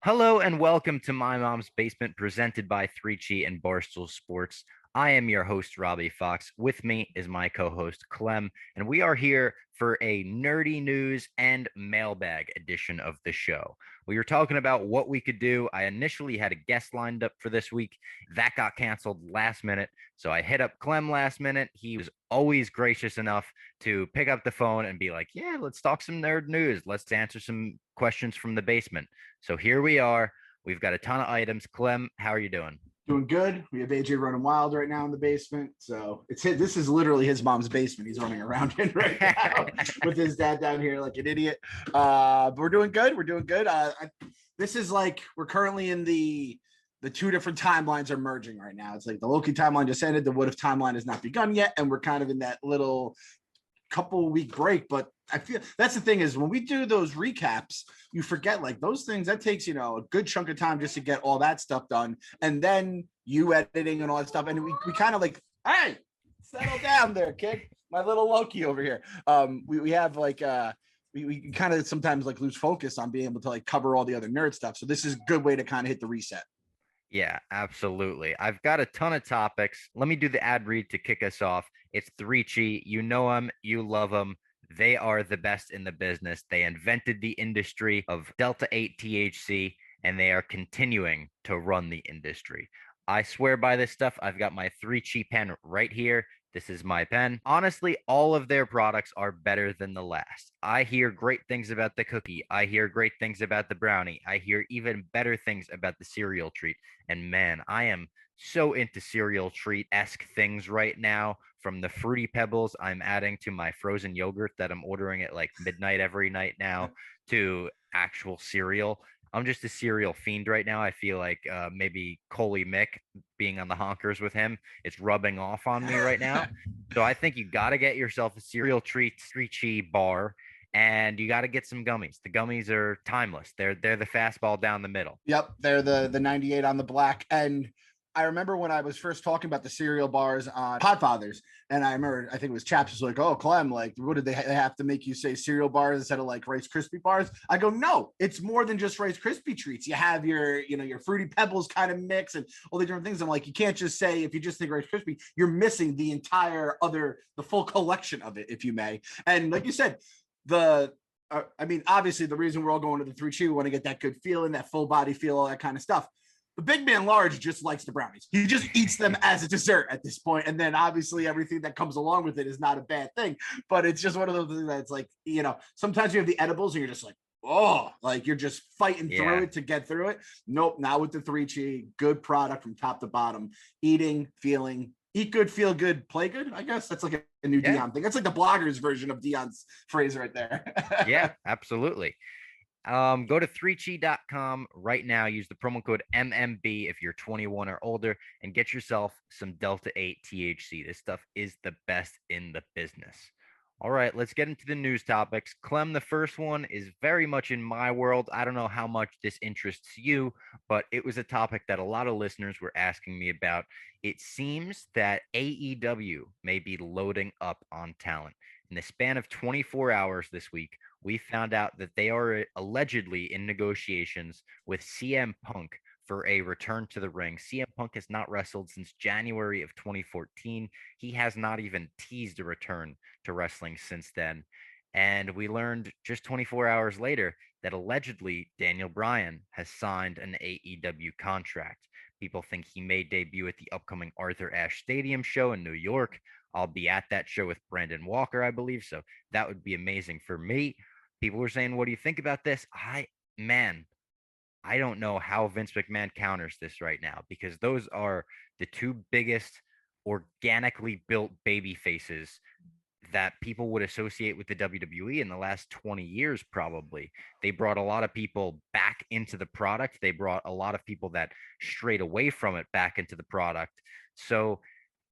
Hello and welcome to My Mom's Basement, presented by 3Chi and Barstool Sports. I am your host, Robbie Fox. With me is my co host, Clem, and we are here for a nerdy news and mailbag edition of the show. We were talking about what we could do. I initially had a guest lined up for this week. That got canceled last minute. So I hit up Clem last minute. He was always gracious enough to pick up the phone and be like, yeah, let's talk some nerd news. Let's answer some questions from the basement. So here we are. We've got a ton of items. Clem, how are you doing? Doing good. We have AJ running wild right now in the basement. So this is literally his mom's basement. He's running around in right now with his dad down here like an idiot. But we're doing good. We're doing good. This is like we're currently in the two different timelines are merging right now. It's like the Loki timeline just ended. The what if timeline has not begun yet, and we're kind of in that little couple week break. But I feel that's the thing is when we do those recaps, you forget like those things that takes, a good chunk of time just to get all that stuff done. And then you editing and all that stuff. And we kind of like, hey, settle down there, kid. My little Loki over here. We have like we kind of sometimes like lose focus on being able to like cover all the other nerd stuff. So this is a good way to kind of hit the reset. Yeah, absolutely. I've got a ton of topics. Let me do the ad read to kick us off. It's 3Chi. You know them, you love them. They are the best in the business. They invented the industry of Delta 8 THC, and they are continuing to run the industry. I swear by this stuff. I've got my 3Chi pen right here. This is my pen. Honestly, all of their products are better than the last. I hear great things about the cookie. I hear great things about the brownie. I hear even better things about the cereal treat. And man, I am so into cereal treat-esque things right now. From the Fruity Pebbles I'm adding to my frozen yogurt that I'm ordering at like midnight every night now to actual cereal. I'm just a cereal fiend right now. I feel like maybe Coley Mick being on the honkers with him, it's rubbing off on me right now. So I think you got to get yourself a cereal treat Screechy bar, and you got to get some gummies. The gummies are timeless. They're the fastball down the middle. Yep, they're the 98 on the black. And I remember when I was first talking about the cereal bars on Podfathers, and I remember I think it was Chaps was like, "Oh, Clem, like, what did they have to make you say cereal bars instead of like Rice Krispie bars?" I go, "No, it's more than just Rice Krispie treats. You have your Fruity Pebbles kind of mix and all the different things." I'm like, you can't just say if you just think Rice Krispie, you're missing the entire the full collection of it, if you may. And like you said, I mean, obviously, the reason we're all going to the 3 chew, we want to get that good feeling, that full body feel, all that kind of stuff. The big man large just likes the brownies. He just eats them as a dessert at this point. And then obviously everything that comes along with it is not a bad thing. But it's just one of those things that's like, sometimes you have the edibles and you're just like, oh, like you're just fighting through it to get through it. Nope, not with the 3G. Good product from top to bottom. Eating, feeling, eat good, feel good, play good. I guess that's like a new Dion thing. That's like the bloggers version of Dion's phrase right there. Yeah, absolutely. Go to 3chi.com right now. Use the promo code MMB if you're 21 or older and get yourself some Delta 8 THC. This stuff is the best in the business. All right, let's get into the news topics. Clem, the first one is very much in my world. I don't know how much this interests you, but it was a topic that a lot of listeners were asking me about. It seems that AEW may be loading up on talent. In the span of 24 hours this week, we found out that they are allegedly in negotiations with CM Punk for a return to the ring. CM Punk has not wrestled since January of 2014. He has not even teased a return to wrestling since then. And we learned just 24 hours later that allegedly Daniel Bryan has signed an AEW contract. People think he may debut at the upcoming Arthur Ashe Stadium show in New York. I'll be at that show with Brandon Walker, I believe. So that would be amazing for me. People were saying, what do you think about this? Man, I don't know how Vince McMahon counters this right now because those are the two biggest organically built baby faces that people would associate with the WWE in the last 20 years, probably. They brought a lot of people back into the product. They brought a lot of people that strayed away from it back into the product. So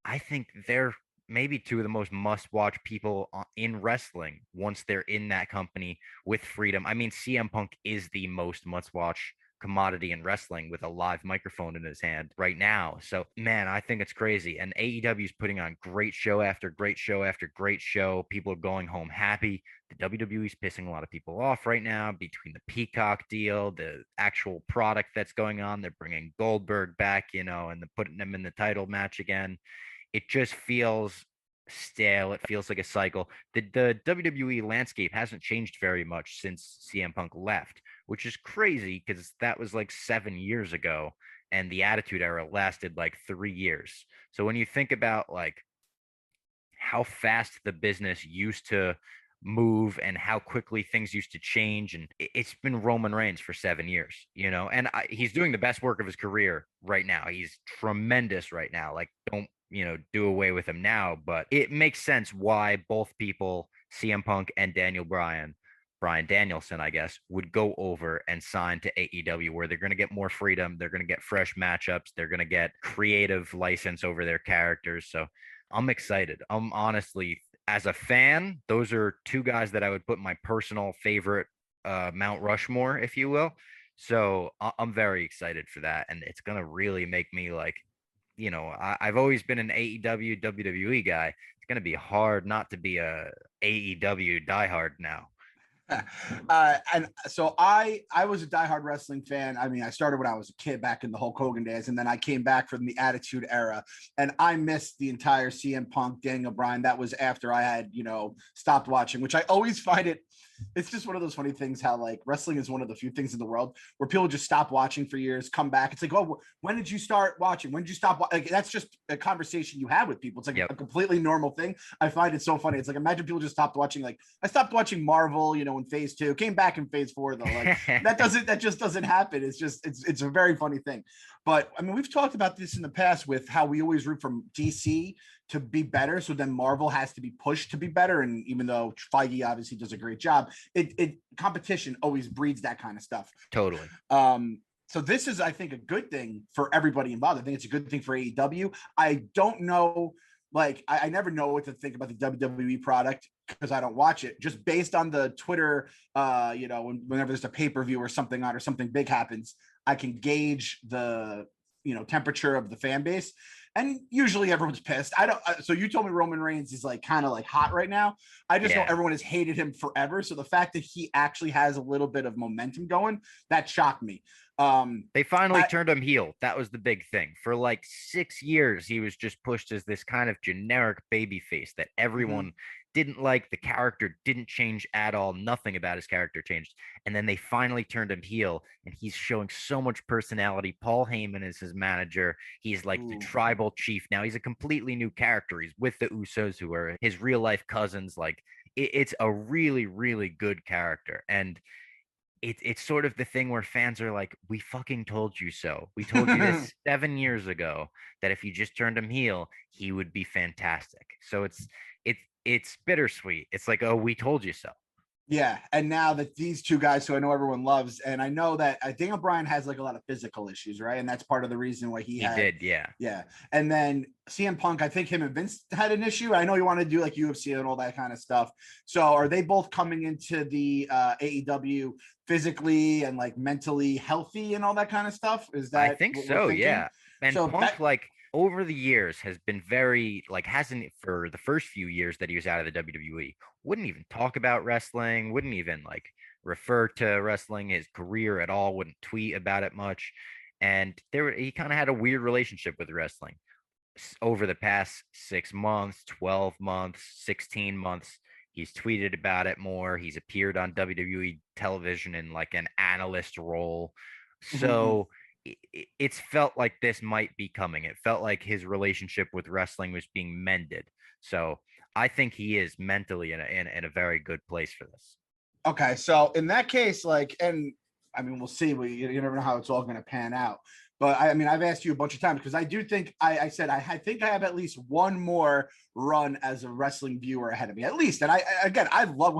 I think they're maybe two of the most must-watch people in wrestling once they're in that company with freedom. I mean, CM Punk is the most must-watch commodity in wrestling with a live microphone in his hand right now. So, man, I think it's crazy. And AEW is putting on great show after great show after great show. People are going home happy. The WWE is pissing a lot of people off right now between the Peacock deal, the actual product that's going on. They're bringing Goldberg back, and they're putting him in the title match again. It just feels stale. It feels like a cycle. The WWE landscape hasn't changed very much since CM Punk left, which is crazy because that was like 7 years ago, and the Attitude Era lasted like 3 years. So when you think about like how fast the business used to move and how quickly things used to change, and it's been Roman Reigns for 7 years, and he's doing the best work of his career right now. He's tremendous right now. Like, don't do away with him now, but it makes sense why both people, CM Punk and Brian Danielson, I guess, would go over and sign to AEW, where they're going to get more freedom, they're going to get fresh matchups, they're going to get creative license over their characters. So I'm excited. I'm honestly, as a fan, those are two guys that I would put my personal favorite Mount Rushmore, if you will. So I'm very excited for that, and it's gonna really make me like, I've always been an AEW WWE guy. It's gonna be hard not to be a AEW diehard now. And so I was a diehard wrestling fan. I mean, I started when I was a kid back in the Hulk Hogan days, and then I came back from the Attitude Era, and I missed the entire CM Punk, Daniel Bryan. That was after I had stopped watching, which I always find it's just one of those funny things how like wrestling is one of the few things in the world where people just stop watching for years, come back. It's like, oh, when did you start watching? When did you stop? Like, that's just a conversation you have with people. It's like a completely normal thing. I find it so funny. It's like, imagine people just stopped watching. Like, I stopped watching Marvel, in phase 2, came back in phase 4 though. Like that just doesn't happen. It's a very funny thing. But I mean, we've talked about this in the past with how we always root for DC to be better. So then Marvel has to be pushed to be better. And even though Feige obviously does a great job, it competition always breeds that kind of stuff. Totally. So this is, I think, a good thing for everybody involved. I think it's a good thing for AEW. I don't know, like, I never know what to think about the WWE product because I don't watch it. Just based on the Twitter, whenever there's a pay-per-view or something on or something big happens, I can gauge the temperature of the fan base. And usually everyone's pissed. So you told me Roman Reigns is like kind of like hot right now. I just know everyone has hated him forever. So the fact that he actually has a little bit of momentum going, that shocked me. They finally turned him heel. That was the big thing. For like 6 years, he was just pushed as this kind of generic baby face that everyone didn't like. The character didn't change at all. Nothing about his character changed. And then they finally turned him heel, and he's showing so much personality. Paul Heyman is his manager. He's like the tribal chief now. He's a completely new character. He's with the Usos, who are his real life cousins. Like, it's a really, really good character. And it's sort of the thing where fans are like, we fucking told you so. We told you this 7 years ago, that if you just turned him heel, he would be fantastic. So it's bittersweet. It's like, oh, we told you so. Yeah, and now that these two guys who I know everyone loves, and I know that Daniel Bryan has like a lot of physical issues, right? And that's part of the reason why he did, yeah. And then CM Punk, I think him and Vince had an issue. I know you want to do like UFC and all that kind of stuff. So are they both coming into the AEW physically and like mentally healthy and all that kind of stuff? Is that? I think so, yeah. And so Punk, like, over the years has been very like, hasn't, for the first few years that he was out of the WWE, wouldn't even talk about wrestling, wouldn't even like refer to wrestling, his career at all, wouldn't tweet about it much. And he kind of had a weird relationship with wrestling over the past 6 months, 12 months, 16 months. He's tweeted about it more. He's appeared on WWE television in like an analyst role. So it's felt like this might be coming. It felt like his relationship with wrestling was being mended. So I think he is mentally in a very good place for this. Okay, so in that case, like, and I mean, we'll see. You never know how it's all going to pan out. But I mean, I've asked you a bunch of times because I do think I said I think I have at least one more run as a wrestling viewer ahead of me, at least. And I love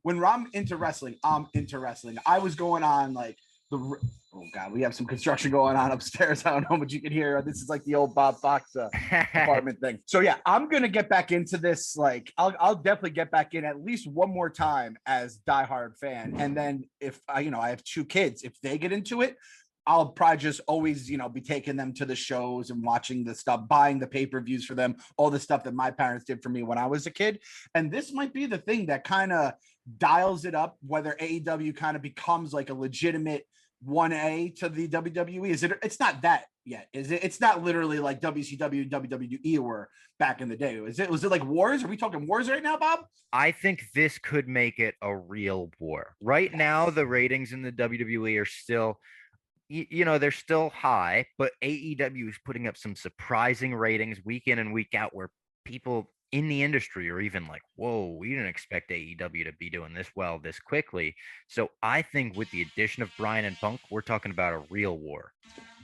when I'm into wrestling, I'm into wrestling. I was going on like Oh God, we have some construction going on upstairs. I don't know what you can hear. This is like the old Bob Fox apartment thing. So yeah, I'm gonna get back into this. Like, I'll definitely get back in at least one more time as diehard fan. And then if I, I have 2 kids, if they get into it, I'll probably just always, be taking them to the shows and watching the stuff, buying the pay-per-views for them, all the stuff that my parents did for me when I was a kid. And this might be the thing that kind of dials it up, whether AEW kind of becomes like a legitimate 1A to the WWE. It's not that yet, is it? It's not literally like WCW, WWE were back in the day. Was it like wars? Are we talking wars right now, Bob? I think this could make it a real war. Right now, the ratings in the WWE are still, they're still high, but AEW is putting up some surprising ratings week in and week out where people in the industry are even like, whoa, we didn't expect AEW to be doing this well this quickly. So I think with the addition of Bryan and Punk, we're talking about a real war.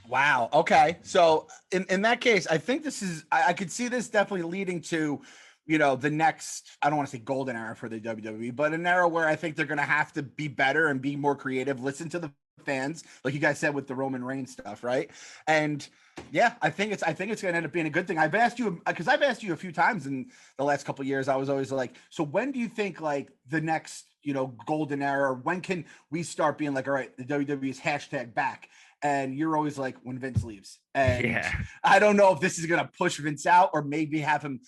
Wow. Okay. So in that case, I think I could see this definitely leading to, the next, I don't want to say golden era for the WWE, but an era where I think they're going to have to be better and be more creative, listen to the fans, like you guys said with the Roman Reigns stuff, right? And yeah, I think it's going to end up being a good thing. I've asked you a few times in the last couple of years. I was always like, so when do you think like the next, golden era? When can we start being like, all right, the WWE is hashtag back? And you're always like, when Vince leaves. And Yeah. I don't know if this is going to push Vince out or maybe have him,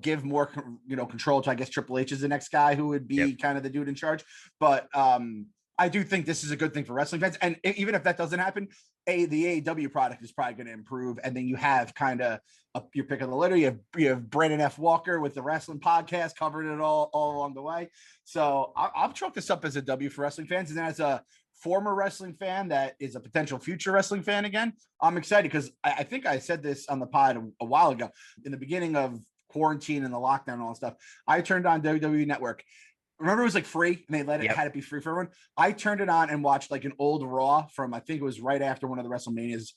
give more, control to, I guess, Triple H is the next guy who would be kind of the dude in charge. But I do think this is a good thing for wrestling fans. And even if that doesn't happen, the AEW product is probably going to improve. And then you have kind of your pick of the litter. You have Brandon F. Walker with the wrestling podcast covering it all along the way. So I'll chalk this up as a W for wrestling fans. And then as a former wrestling fan that is a potential future wrestling fan again, I'm excited because I think I said this on the pod a while ago. In the beginning of quarantine and the lockdown and all that stuff, I turned on WWE Network. Remember, it was like free and they had it be free for everyone. I turned it on and watched like an old Raw from, I think it was right after one of the WrestleManias,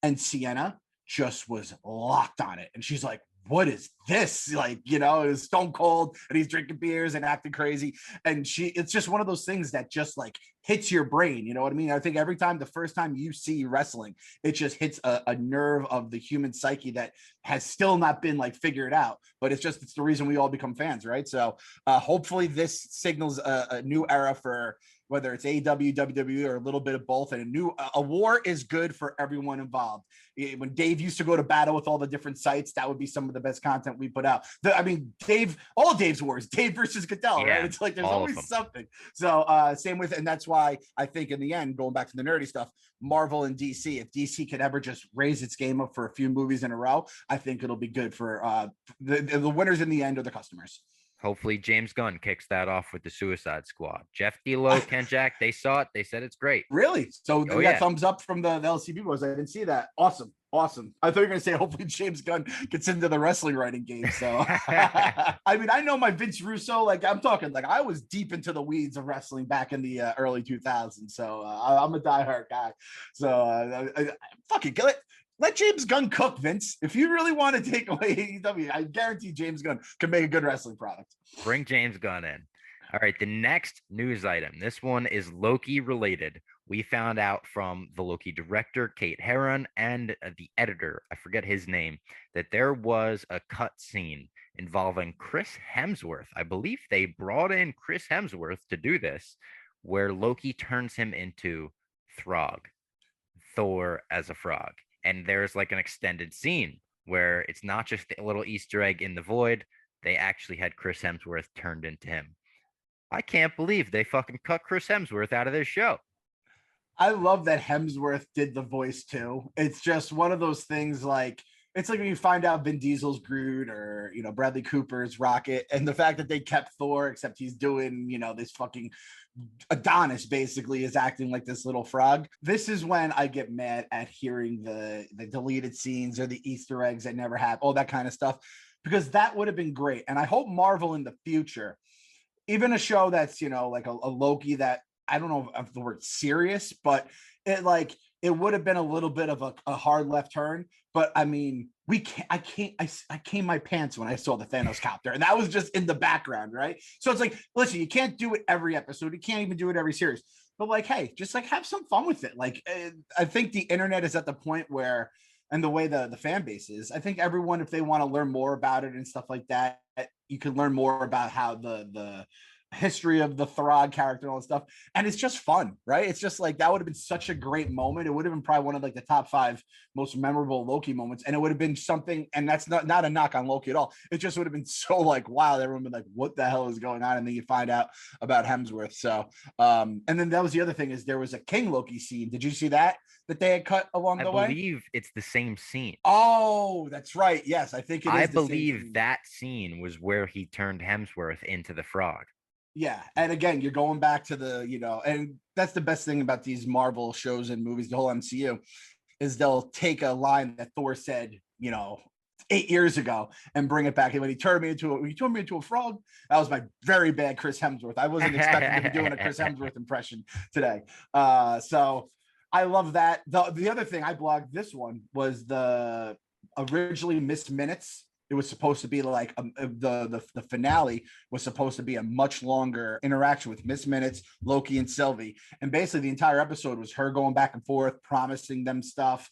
and Sienna just was locked on it. And she's like, what is this? Like, it was Stone Cold and he's drinking beers and acting crazy. And it's just one of those things that just like hits your brain. You know what I mean? I think the first time you see wrestling, it just hits a nerve of the human psyche that has still not been like figured out, but it's the reason we all become fans. Right. So hopefully this signals a new era for whether it's AEW, WWE, or a little bit of both. And a war is good for everyone involved. When Dave used to go to battle with all the different sites, that would be some of the best content we put out. All Dave's wars, Dave versus Goodell, right? It's like there's always something. So same with, and that's why I think in the end, going back to the nerdy stuff, Marvel and DC, if DC could ever just raise its game up for a few movies in a row, I think it'll be good for the winners in the end are the customers. Hopefully James Gunn kicks that off with the Suicide Squad. Jeff D'Lo, Ken Jack, they saw it. They said it's great. Really? So we got thumbs up from the LCB boys. I didn't see that. Awesome. I thought you were going to say hopefully James Gunn gets into the wrestling writing game. So, I mean, I know my Vince Russo, like I'm talking like I was deep into the weeds of wrestling back in the early 2000s. So I'm a diehard guy. So fucking kill it. Let James Gunn cook, Vince. If you really want to take away AEW, I guarantee James Gunn can make a good wrestling product. Bring James Gunn in. All right, the next news item. This one is Loki related. We found out from the Loki director, Kate Herron, and the editor, I forget his name, that there was a cut scene involving Chris Hemsworth. I believe they brought in Chris Hemsworth to do this, where Loki turns him into Throg, Thor as a frog. And there's like an extended scene where it's not just a little Easter egg in the void. They actually had Chris Hemsworth turned into him. I can't believe they fucking cut Chris Hemsworth out of this show. I love that Hemsworth did the voice too. It's just one of those things like, it's like when you find out Vin Diesel's Groot or, Bradley Cooper's Rocket, and the fact that they kept Thor, except he's doing, this fucking Adonis basically is acting like this little frog. This is when I get mad at hearing the deleted scenes or the Easter eggs that never happened, all that kind of stuff, because that would have been great. And I hope Marvel in the future, even a show that's, like a Loki that I don't know if the word serious, but it would have been a little bit of a hard left turn. But I mean, I came my pants when I saw the Thanos copter, and that was just in the background, right? So it's like, listen, you can't do it every episode. You can't even do it every series. but like, hey, just like have some fun with it. Like, I think the internet is at the point where, and the way the fan base is, I think everyone, if they want to learn more about it and stuff like that, you can learn more about how the history of the Throg character and all that stuff. And it's just fun, right? It's just like that would have been such a great moment. It would have been probably one of like the top 5 most memorable Loki moments. And it would have been something, and that's not a knock on Loki at all. It just would have been so like, wow, everyone would be like, what the hell is going on? And then you find out about Hemsworth. So and then that was the other thing, is there was a King Loki scene. Did you see that they had cut along I the way? believe it's the same scene. Oh, that's right. Yes, I think it is. I believe that scene was where he turned Hemsworth into the Frog. Yeah. And again, you're going back to the, and that's the best thing about these Marvel shows and movies, the whole MCU, is they'll take a line that Thor said, 8 years ago and bring it back. And when he turned me into a frog, that was my very bad Chris Hemsworth. I wasn't expecting to be doing a Chris Hemsworth impression today. So I love that. The other thing I blogged this one was the originally missed minutes. It was supposed to be like the finale was supposed to be a much longer interaction with Miss Minutes, Loki, and Sylvie. And basically the entire episode was her going back and forth, promising them stuff,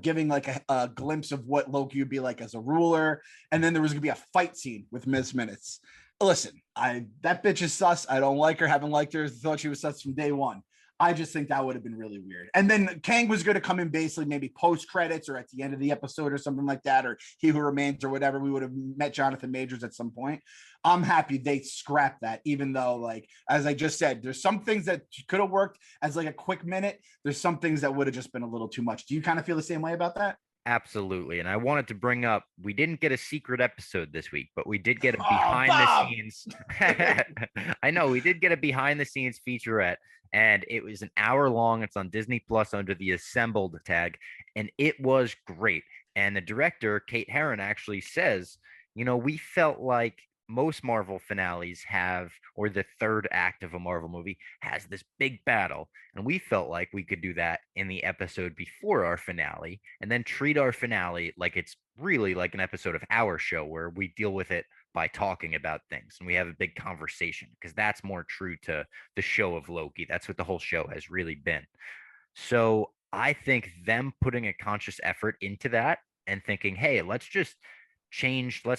giving like a glimpse of what Loki would be like as a ruler. And then there was going to be a fight scene with Miss Minutes. Listen, that bitch is sus. I don't like her. Haven't liked her. Thought she was sus from day one. I just think that would have been really weird. And then Kang was going to come in basically maybe post credits or at the end of the episode or something like that, or He Who Remains or whatever. We would have met Jonathan Majors at some point. I'm happy they scrapped that, even though, like, as I just said, there's some things that could have worked as like a quick minute. There's some things that would have just been a little too much. Do you kind of feel the same way about that? Absolutely. And I wanted to bring up, we didn't get a secret episode this week, but we did get a Oh, behind the scenes. I know we did get a behind the scenes featurette, and it was an hour long. It's on Disney Plus under the Assembled tag, and it was great. And the director, Kate Herron, actually says, we felt like most Marvel finales have, or the third act of a Marvel movie has this big battle. And we felt like we could do that in the episode before our finale and then treat our finale like it's really like an episode of our show where we deal with it by talking about things and we have a big conversation, because that's more true to the show of Loki. That's what the whole show has really been. So I think them putting a conscious effort into that and thinking, hey, let's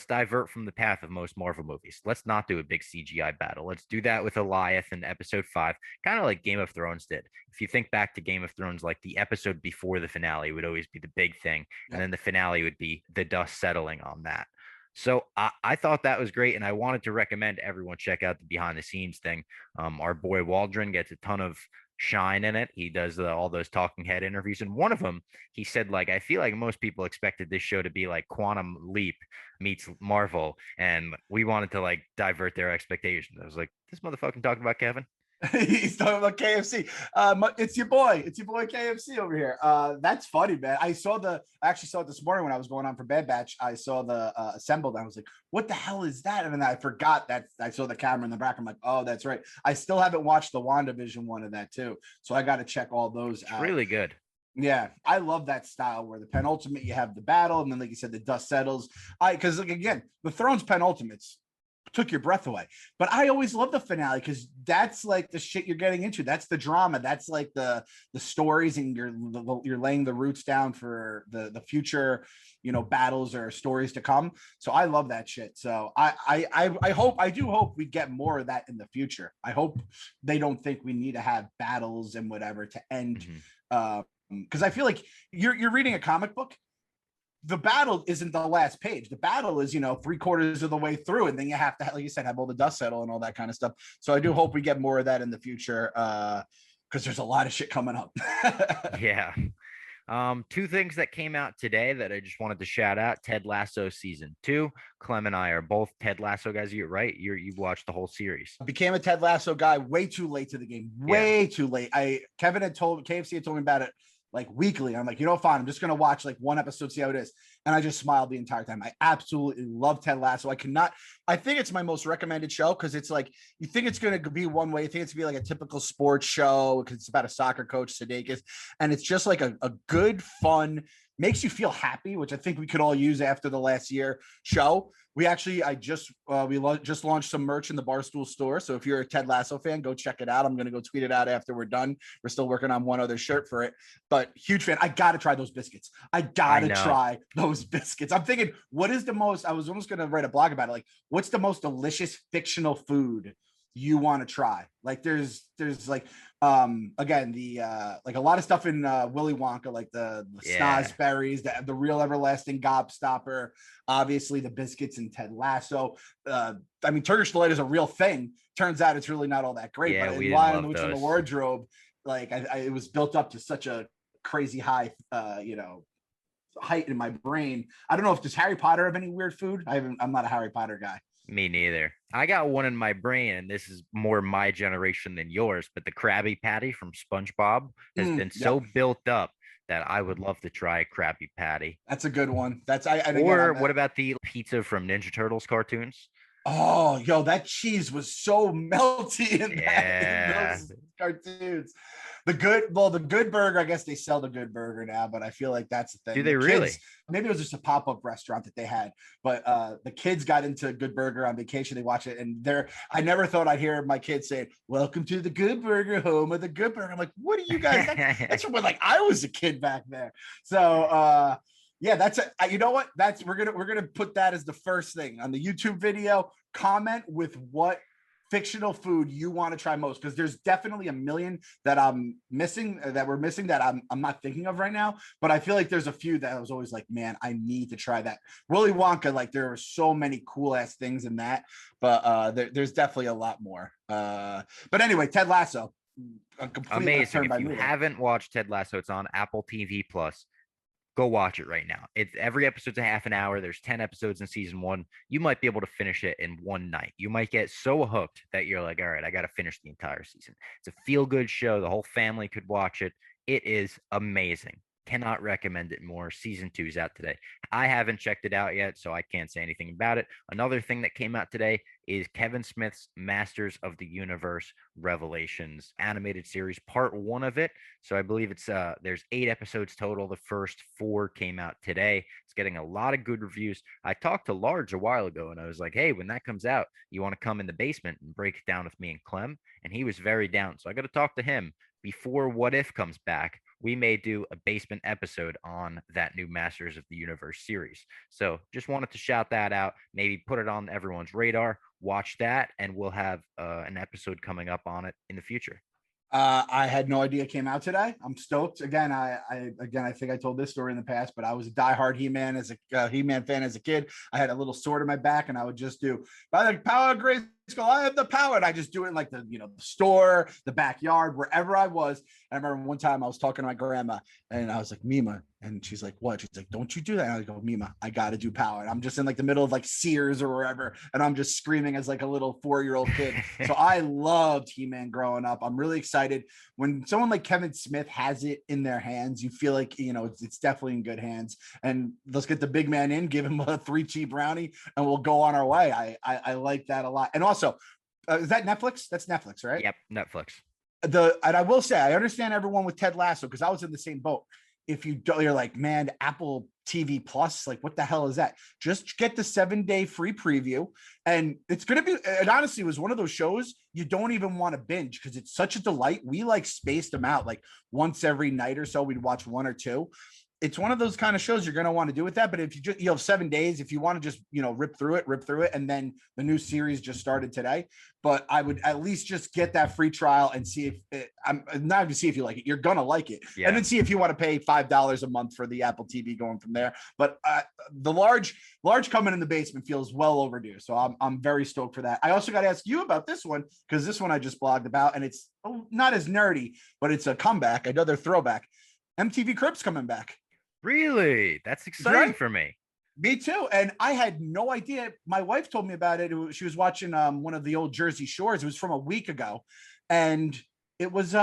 divert from the path of most Marvel movies. Let's not do a big CGI battle. Let's do that with Goliath in episode 5, kind of like Game of Thrones did. If you think back to Game of Thrones, like the episode before the finale would always be the big thing, and then the finale would be the dust settling on that. So I thought that was great, and I wanted to recommend everyone check out the behind the scenes thing. Our boy Waldron gets a ton of shine in it. He does all those talking head interviews, and one of them he said, like, I feel like most people expected this show to be like Quantum Leap meets Marvel, and we wanted to like divert their expectations. I was like, this motherfucking talking about Kevin. He's talking about KFC. It's your boy KFC over here. That's funny, man. I actually saw it this morning when I was going on for Bad Batch. I saw the Assembled, and I was like, what the hell is that? And then I forgot that I saw the camera in the back. I'm like, oh, that's right. I still haven't watched the WandaVision one of that too, so I got to check all those out. Really good. Yeah, I love that style where the penultimate you have the battle, and then like you said, the dust settles. Because like again, the Thrones penultimates took your breath away. But I always love the finale because that's like the shit you're getting into. That's the drama. That's like the stories, and you're laying the roots down for the future, battles or stories to come. So I love that shit. So I do hope we get more of that in the future. I hope they don't think we need to have battles and whatever to end. Because I feel like you're reading a comic book. The battle isn't the last page. The battle is, 3/4 of the way through. And then you have to, like you said, have all the dust settle and all that kind of stuff. So I do hope we get more of that in the future, because there's a lot of shit coming up. Yeah. 2 things that came out today that I just wanted to shout out. Ted Lasso season 2. Clem and I are both Ted Lasso guys. You're right. You've watched the whole series. I became a Ted Lasso guy way too late to the game. Way too late. KFC had told me about it like weekly. I'm like, fine. I'm just going to watch like one episode, see how it is. And I just smiled the entire time. I absolutely love Ted Lasso. I think it's my most recommended show because it's like, you think it's going to be one way. You think it's going to be like a typical sports show because it's about a soccer coach, Sudeikis. And it's just like a good, fun, makes you feel happy, which I think we could all use after the last year show. Just launched some merch in the Barstool store. So if you're a Ted Lasso fan, go check it out. I'm going to go tweet it out after we're done. We're still working on one other shirt for it, but huge fan. I got to try those biscuits. I I'm thinking, what is the most, I was almost going to write a blog about it. Like, what's the most delicious fictional food you want to try? Like there's like again the like a lot of stuff in Willy Wonka, like the snozberries, the real everlasting gobstopper, obviously the biscuits in Ted Lasso. I mean, Turkish delight is a real thing. Turns out it's really not all that great. Yeah, But we in didn't Lion, love the Witch, and the those. Wardrobe, like it was built up to such a crazy high height in my brain. I don't know if does Harry Potter have any weird food? I'm not a Harry Potter guy. Me neither. I got one in my brain, and this is more my generation than yours, but the Krabby Patty from SpongeBob has been so built up that I would love to try a Krabby Patty. That's a good one. Or what about the pizza from Ninja Turtles cartoons? Oh, yo, that cheese was so melty in those cartoons. The Good Burger, I guess they sell the Good Burger now, but I feel like that's the thing. Do they really? Maybe it was just a pop-up restaurant that they had, but the kids got into Good Burger on vacation. They watch it, and I never thought I'd hear my kids say, "Welcome to the Good Burger, home of the Good Burger." I'm like, what are you guys? That's from when like I was a kid back there. So yeah, that's it. You know what? We're gonna put that as the first thing on the YouTube video. Comment with what fictional food you want to try most, because there's definitely a million that I'm missing, that we're missing, that I'm not thinking of right now. But I feel like there's a few that I was always like, man, I need to try that. Willy Wonka, like there are so many cool ass things in that, but there's definitely a lot more. But anyway, Ted Lasso, amazing. If you haven't watched Ted Lasso, it's on Apple TV Plus. Go watch it right now. Every episode's a half an hour. There's 10 episodes in season 1. You might be able to finish it in one night. You might get so hooked that you're like, all right, I got to finish the entire season. It's a feel-good show. The whole family could watch it. It is amazing. Cannot recommend it more. Season 2 is out today. I haven't checked it out yet, so I can't say anything about it. Another thing that came out today is Kevin Smith's Masters of the Universe Revelations animated series, part 1 of it. So I believe it's there's 8 episodes total. The first 4 came out today. It's getting a lot of good reviews. I talked to Large a while ago, and I was like, hey, when that comes out, you want to come in the basement and break it down with me and Clem? And he was very down. So I got to talk to him before What If comes back. We may do a basement episode on that new Masters of the Universe series. So just wanted to shout that out, maybe put it on everyone's radar, watch that, and we'll have an episode coming up on it in the future. I had no idea it came out today. I'm stoked. Again, I think I told this story in the past, but I was a diehard He-Man He-Man fan as a kid. I had a little sword in my back, and I would just do, by the power of Grayskull, I have the power. And I just do it in like the store, the backyard, wherever I was. And I remember one time I was talking to my grandma, and I was like, Mima, and she's like, what? She's like, don't you do that? And I go, Mima, I got to do power. And I'm just in like the middle of like Sears or wherever, and I'm just screaming as like a little 4-year-old kid. So I loved He-Man growing up. I'm really excited when someone like Kevin Smith has it in their hands. You feel like it's definitely in good hands. And let's get the big man in, give him a 3 cheap brownie, and we'll go on our way. I like that a lot. And also, is that Netflix? That's Netflix, right? Yep, Netflix. And I will say, I understand everyone with Ted Lasso, because I was in the same boat. If you're like, man, Apple TV Plus, like, what the hell is that? Just get the 7-day free preview, and it's gonna be. It honestly was one of those shows you don't even want to binge because it's such a delight. We like spaced them out, like once every night or so. We'd watch 1 or 2. It's one of those kind of shows you're going to want to do with that. But if you have 7 days, if you want to just, rip through it. And then the new series just started today, but I would at least just get that free trial and see if I'm not even see if you like it. You're going to like it. Yeah. And then see if you want to pay $5 a month for the Apple TV going from there. But the large coming in the basement feels well overdue. So I'm very stoked for that. I also got to ask you about this one, because this one I just blogged about, and it's not as nerdy, but it's a comeback, another throwback. MTV Cribs coming back. Really? That's exciting for me. Me too. And I had no idea. My wife told me about it. She was watching one of the old Jersey Shores. It was from a week ago. And it was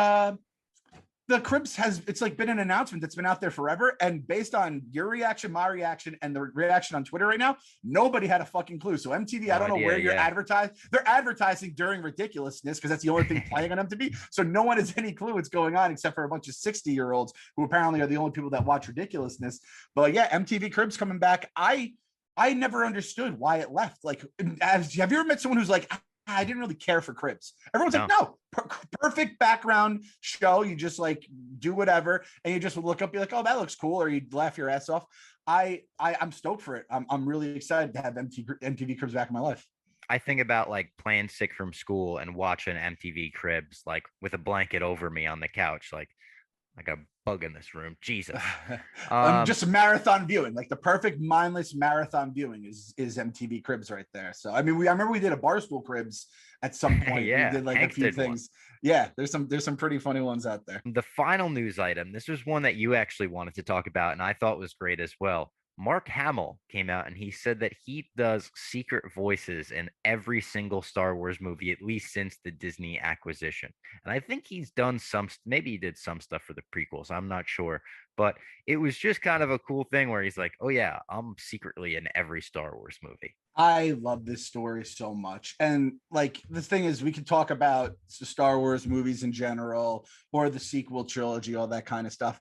the Cribs it's like been an announcement that's been out there forever. And based on your reaction, my reaction, and the reaction on Twitter right now, nobody had a fucking clue. So MTV, No I don't know idea, where you're yeah. advertised. They're advertising during ridiculousness because that's the only thing playing on MTV. So no one has any clue what's going on except for a bunch of 60-year-olds who apparently are the only people that watch ridiculousness. But yeah, MTV Cribs coming back. I never understood why it left. Like, have you ever met someone who's like, I didn't really care for Cribs? Everyone's like, No. no, perfect background show. You just like do whatever, and you just look up, you're like, oh, that looks cool, or you laugh your ass off. I'm stoked for it. I'm really excited to have MTV Cribs back in my life. I think about like playing sick from school and watching MTV Cribs like with a blanket over me on the couch, like a bug in this room. Jesus. Just a marathon viewing, like the perfect mindless marathon viewing is MTV Cribs right there. So I mean, I remember we did a Barstool Cribs at some point. Yeah, We did like Hank a few did one. things. Yeah, there's some pretty funny ones out there. The final news item, this was one that you actually wanted to talk about, and I thought was great as well. Mark Hamill came out and he said that he does secret voices in every single Star Wars movie, at least since the Disney acquisition. And I think he's done some, maybe he did some stuff for the prequels. I'm not sure. But it was just kind of a cool thing where he's like, oh, yeah, I'm secretly in every Star Wars movie. I love this story so much. And like the thing is, we could talk about the Star Wars movies in general or the sequel trilogy, all that kind of stuff.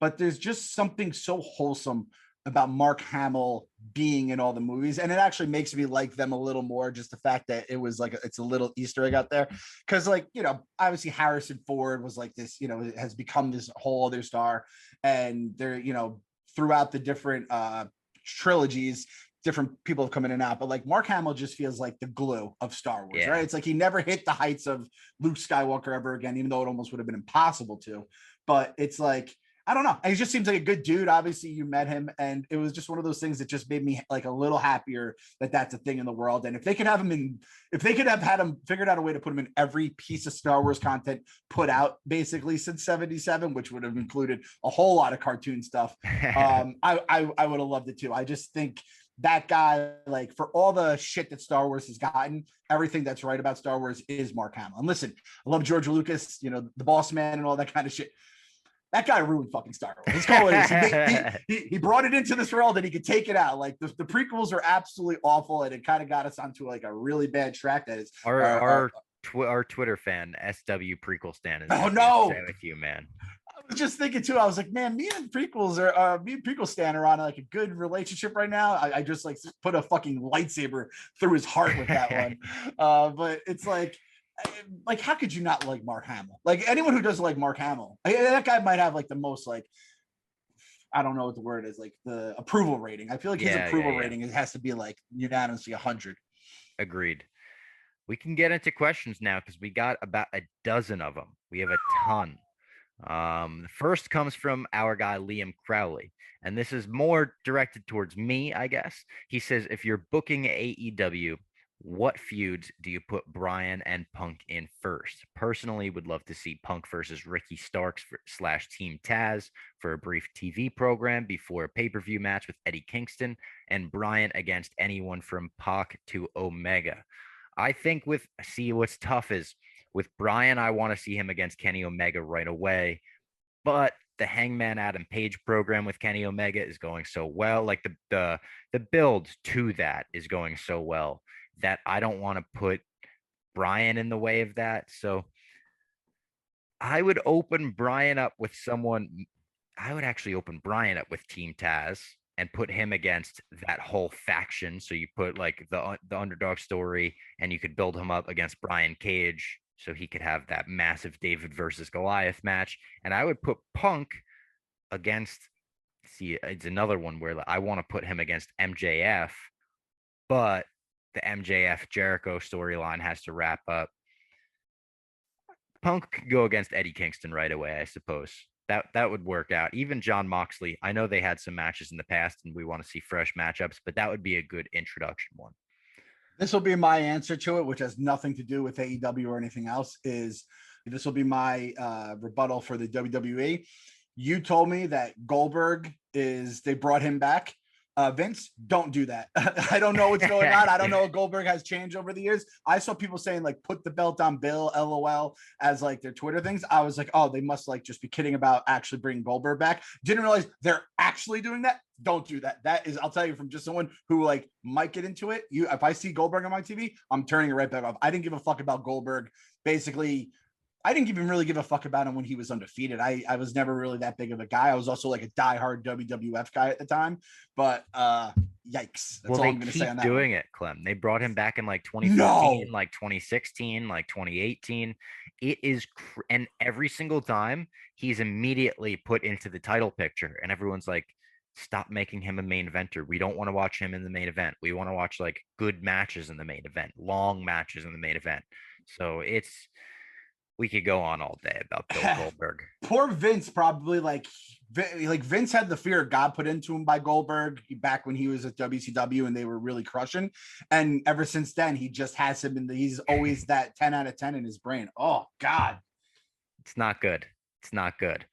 But there's just something so wholesome about Mark Hamill being in all the movies. And it actually makes me like them a little more, just the fact that it was like, it's a little Easter egg out there. Cause like, you know, obviously Harrison Ford was like this, you know, has become this whole other star. And they're, you know, throughout the different trilogies, different people have come in and out, but like Mark Hamill just feels like the glue of Star Wars, Yeah. right? It's like he never hit the heights of Luke Skywalker ever again, even though it almost would have been impossible to. But it's like, I don't know. He just seems like a good dude. Obviously, you met him, and it was just one of those things that just made me like a little happier that that's a thing in the world. And if they could have him in, if they could have had him figured out a way to put him in every piece of Star Wars content put out basically since '77, which would have included a whole lot of cartoon stuff, I would have loved it too. I just think that guy, like for all the shit that Star Wars has gotten, everything that's right about Star Wars is Mark Hamill. And listen, I love George Lucas, you know, the boss man and all that kind of shit. That guy ruined fucking Star Wars. Let's call it. He brought it into this world and he could take it out. Like the prequels are absolutely awful, and it kind of got us onto like a really bad track. That is our Twitter fan SW prequel stand. Oh no, with you, man. I was just thinking too. I was like, man, me and prequel Stan are on like a good relationship right now. I just like put a fucking lightsaber through his heart with that one. But it's like how could you not like Mark Hamill? Like anyone who doesn't like Mark Hamill, that guy might have like the most like, I don't know what the word is, like the approval rating. I feel like his approval rating, it has to be like unanimously 100. Agreed. We can get into questions now because we got about a dozen of them. We have a ton. The first comes from our guy Liam Crowley, and this is more directed towards me, I guess. He says, if you're booking AEW, what feuds do you put Bryan and Punk in first? Personally, would love to see Punk versus Ricky Starks / Team Taz for a brief TV program before a pay-per-view match with Eddie Kingston, and Bryan against anyone from Pac to Omega. I think what's tough is with Bryan, I want to see him against Kenny Omega right away, but the Hangman Adam Page program with Kenny Omega is going so well. Like the build to that is going so well that I don't want to put Bryan in the way of that. So I would open Bryan up with someone. I would actually open Bryan up with Team Taz and put him against that whole faction. So you put like the underdog story, and you could build him up against Brian Cage, so he could have that massive David versus Goliath match. And I would put Punk against, see, it's another one where I want to put him against MJF, but the MJF Jericho storyline has to wrap up. Punk could go against Eddie Kingston right away, I suppose. That would work out. Even John Moxley, I know they had some matches in the past and we want to see fresh matchups, but that would be a good introduction one. This will be my answer to it, which has nothing to do with AEW or anything else. Is this will be my rebuttal for the WWE. You told me that Goldberg they brought him back Vince, don't do that. I don't know what's going on. I don't know if Goldberg has changed over the years. I saw people saying like put the belt on Bill, LOL, as like their Twitter things. I was like, oh, they must like just be kidding about actually bringing Goldberg back. Didn't realize they're actually doing that. Don't do that. That is, I'll tell you from just someone who like might get into it. If I see Goldberg on my TV, I'm turning it right back off. I didn't give a fuck about Goldberg. Basically, I didn't even really give a fuck about him when he was undefeated. I was never really that big of a guy. I was also like a diehard WWF guy at the time. But yikes. That's all I'm going to say on that. Doing it, Clem. They brought him back in like 2015, like 2016, like 2018. It is, and every single time he's immediately put into the title picture, and everyone's like, stop making him a main eventer. We don't want to watch him in the main event. We want to watch like good matches in the main event, long matches in the main event. So we could go on all day about Bill Goldberg. Poor Vince, probably like Vince had the fear of God put into him by Goldberg back when he was at WCW and they were really crushing. And ever since then, he just has him he's always that 10 out of 10 in his brain. Oh God. It's not good. It's not good.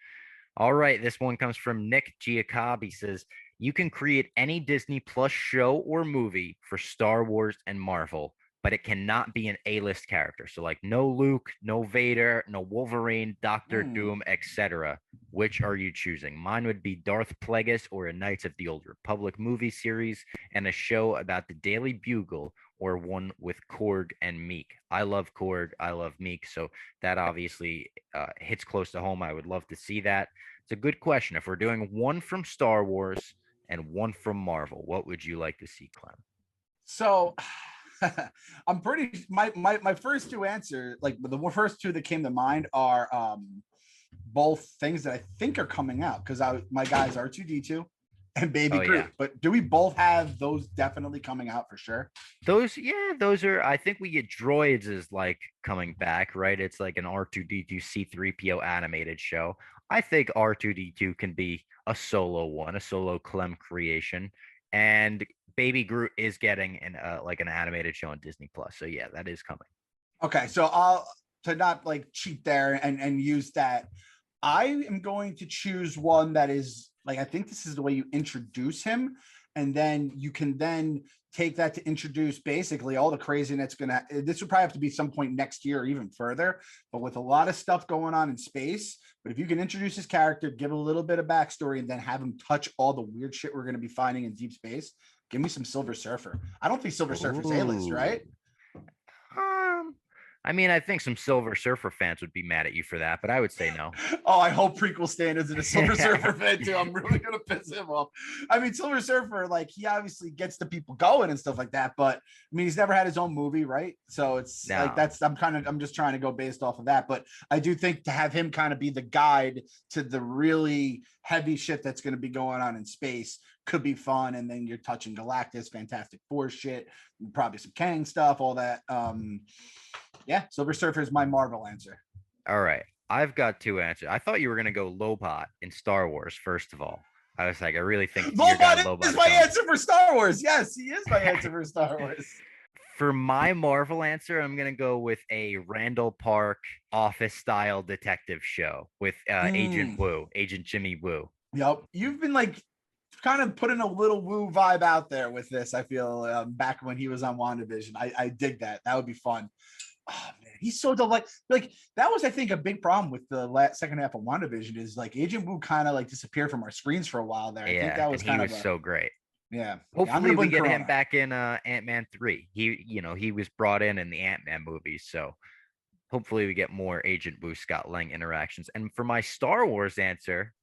All right. This one comes from Nick Giacob. He says, you can create any Disney Plus show or movie for Star Wars and Marvel, but it cannot be an A-list character. So like no Luke, no Vader, no Wolverine, Doctor Doom, etc. Which are you choosing? Mine would be Darth Plagueis or a Knights of the Old Republic movie series and a show about the Daily Bugle or one with Korg and Meek. I love Korg. I love Meek. So that obviously hits close to home. I would love to see that. It's a good question. If we're doing one from Star Wars and one from Marvel, what would you like to see, Clem? So I'm pretty my first two answers, like the first two that came to mind are both things that I think are coming out because my guys R2D2 and Baby Groot. Yeah. But do we both have those definitely coming out for sure? Those are, I think we get Droids is like coming back, right? It's like an R2D2 C3PO animated show. I think R2D2 can be a solo one, a solo Clem creation. And Baby Groot is getting an animated show on Disney Plus. So yeah, that is coming. Okay, so I'll to not like cheat there and use that. I am going to choose one that is like I think this is the way you introduce him, and then you can then take that to introduce basically all the craziness gonna. This would probably have to be some point next year or even further, but with a lot of stuff going on in space. But if you can introduce his character, give a little bit of backstory, and then have him touch all the weird shit we're going to be finding in deep space, give me some Silver Surfer. I don't think Silver Surfer's A-list, right? I mean, I think some Silver Surfer fans would be mad at you for that, but I would say no. Oh, I hope Prequel Stan isn't a Silver Surfer fan too. I'm really gonna piss him off. I mean, Silver Surfer, like he obviously gets the people going and stuff like that, but I mean, he's never had his own movie, right? So it's like I'm just trying to go based off of that. But I do think to have him kind of be the guide to the really heavy shit that's going to be going on in space could be fun. And then you're touching Galactus, Fantastic Four shit, probably some Kang stuff, all that. Yeah, Silver Surfer is my Marvel answer. All right. I've got two answers. I thought you were going to go Lobot in Star Wars, first of all. I was like, I really think Lobot is my answer for Star Wars. Yes, he is my answer for Star Wars. For my Marvel answer, I'm going to go with a Randall Park office-style detective show with Agent Jimmy Woo. Yep. You've been like kind of putting a little Woo vibe out there with this, I feel, back when he was on WandaVision. I dig that. That would be fun. Oh man, he's so delightful. Like that was, I think, a big problem with the second half of WandaVision is like Agent Woo kind of like disappeared from our screens for a while there. Yeah, I think that was he was so great. Yeah. Hopefully we get him back in Ant-Man 3. He was brought in the Ant-Man movies, so hopefully we get more Agent Woo Scott Lang interactions. And for my Star Wars answer,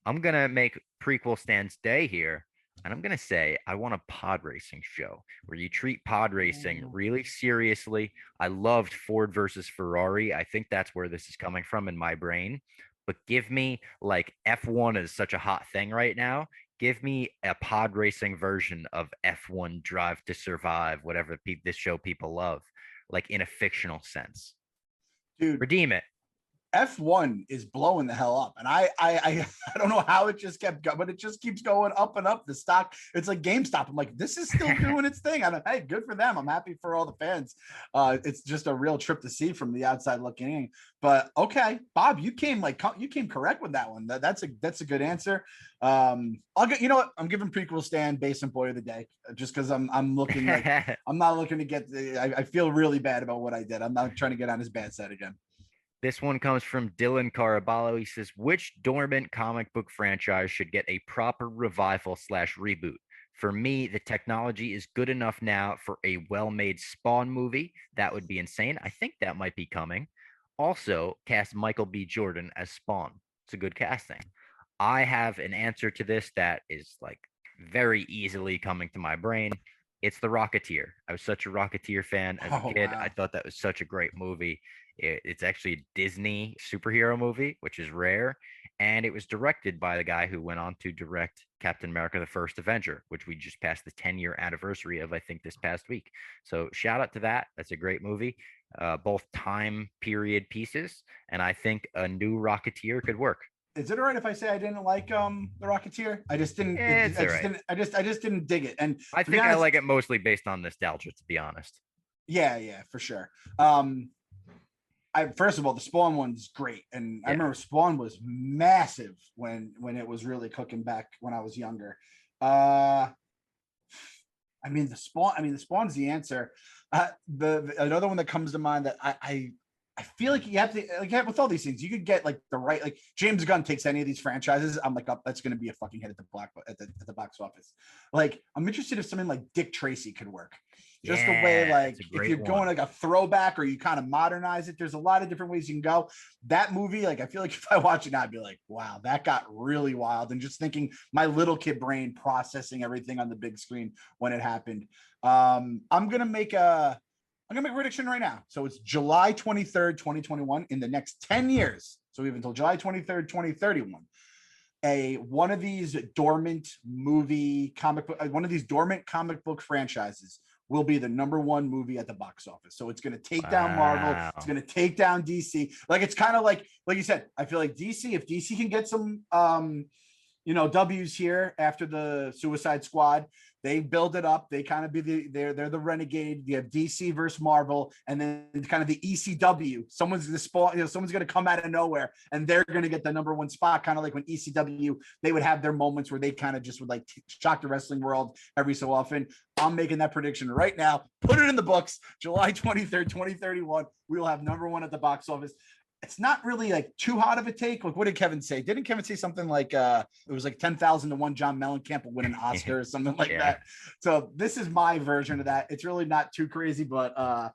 I'm gonna make prequel Stan's day here. And I'm going to say, I want a pod racing show where you treat pod racing really seriously. I loved Ford versus Ferrari. I think that's where this is coming from in my brain. But give me like F1 is such a hot thing right now. Give me a pod racing version of F1 Drive to Survive, whatever this show people love, like in a fictional sense. Dude, redeem it. F1 is blowing the hell up, and I don't know how it just kept going, but it just keeps going up and up. The stock, it's like GameStop. I'm like, this is still doing its thing. Hey, good for them. I'm happy for all the fans. It's just a real trip to see from the outside looking in. But okay, Bob, you came correct with that one. That's a good answer. I'll get, you know what, I'm giving prequel Stan Basement Boy of the Day, just because I'm looking like I'm not looking to get. I feel really bad about what I did. I'm not trying to get on his bad side again. This one comes from Dylan Caraballo. He says, which dormant comic book franchise should get a proper revival slash reboot? For me, the technology is good enough now for a well-made Spawn movie. That would be insane. I think that might be coming. Also, cast Michael B. Jordan as Spawn. It's a good casting. I have an answer to this that is like very easily coming to my brain. It's The Rocketeer. I was such a Rocketeer fan as a Oh kid. I wow. thought that was such a great movie. It's actually a Disney superhero movie, which is rare. And it was directed by the guy who went on to direct Captain America, the First Avenger, which we just passed the 10-year anniversary of, I think, this past week. So shout out to that. That's a great movie. Both time period pieces. And I think a new Rocketeer could work. Is it all right if I say I didn't like the Rocketeer? I just didn't. It's I all just right. didn't. I just didn't dig it. And I to be think I honest, like it mostly based on nostalgia, to be honest. yeah, for sure. I first of all, the Spawn one's great, and I Yeah. remember Spawn was massive when it was really cooking back when I was younger. Uh, the Spawn's the answer. The another one that comes to mind that I feel like you have to like with all these things, you could get like the right like James Gunn takes any of these franchises. I'm like, oh, that's going to be a fucking hit at the box office. Like, I'm interested if something like Dick Tracy could work. Just the way, Yeah, like, it's a if great you're going one. like a throwback or you kind of modernize it, there's a lot of different ways you can go. That movie, like, I feel like if I watch it now, I'd be like, wow, that got really wild. And just thinking my little kid brain processing everything on the big screen when it happened. I'm gonna make a prediction right now. So it's July 23rd, 2021. In the next 10 years, so we have until July 23rd, 2031. One of these dormant one of these dormant comic book franchises will be the number one movie at the box office. So it's going to take down Marvel. It's Wow. going to take down DC. Like, it's kind of like you said, I feel like DC, if DC can get some, W's here after the Suicide Squad. They build it up. They kind of be they're the renegade. You have DC versus Marvel, and then kind of the ECW. Someone's someone's going to come out of nowhere, and they're going to get the number one spot. Kind of like when ECW, they would have their moments where they kind of just would like shock the wrestling world every so often. I'm making that prediction right now. Put it in the books. July 23rd, 2031. We will have number one at the box office. It's not really like too hot of a take. Like, what did Kevin say? Didn't Kevin say something like it was like 10,000 to 1 John Mellencamp will win an Oscar or something like Yeah. that? So this is my version of that. It's really not too crazy, but I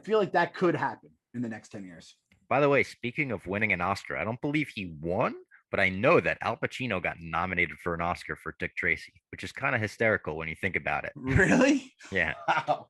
feel like that could happen in the next 10 years. By the way, speaking of winning an Oscar, I don't believe he won, but I know that Al Pacino got nominated for an Oscar for Dick Tracy, which is kind of hysterical when you think about it. Really? Yeah. Wow.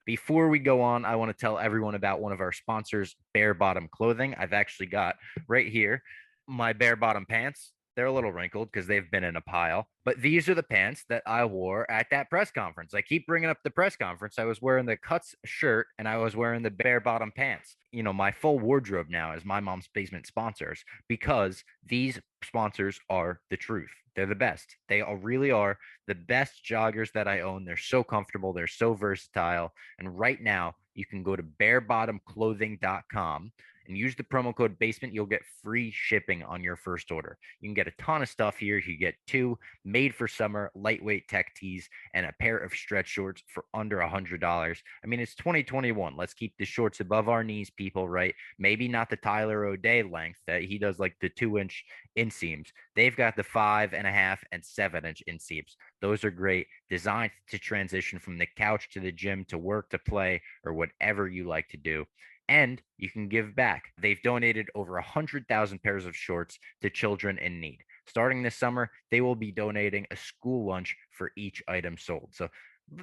Before we go on, I want to tell everyone about one of our sponsors, Bare Bottom Clothing. I've actually got right here my bare bottom pants. They're a little wrinkled because they've been in a pile, but these are the pants that I wore at that press conference. I keep bringing up the press conference. I was wearing the cuts shirt and I was wearing the bare bottom pants. My full wardrobe now is my mom's basement sponsors because these sponsors are the truth. They're the best. They all really are the best joggers that I own. They're so comfortable. They're so versatile. And right now, you can go to barebottomclothing.com and use the promo code basement. You'll get free shipping on your first order. You can get a ton of stuff here. You get two made for summer lightweight tech tees and a pair of stretch shorts for under $100. I mean, it's 2021. Let's keep the shorts above our knees, people, right? Maybe not the Tyler O'Day length that he does, like the 2-inch inseams. They've got the 5.5 and 7-inch inseams. Those are great, designed to transition from the couch to the gym, to work, to play, or whatever you like to do. And you can give back. They've donated over 100,000 pairs of shorts to children in need. Starting this summer, they will be donating a school lunch for each item sold. So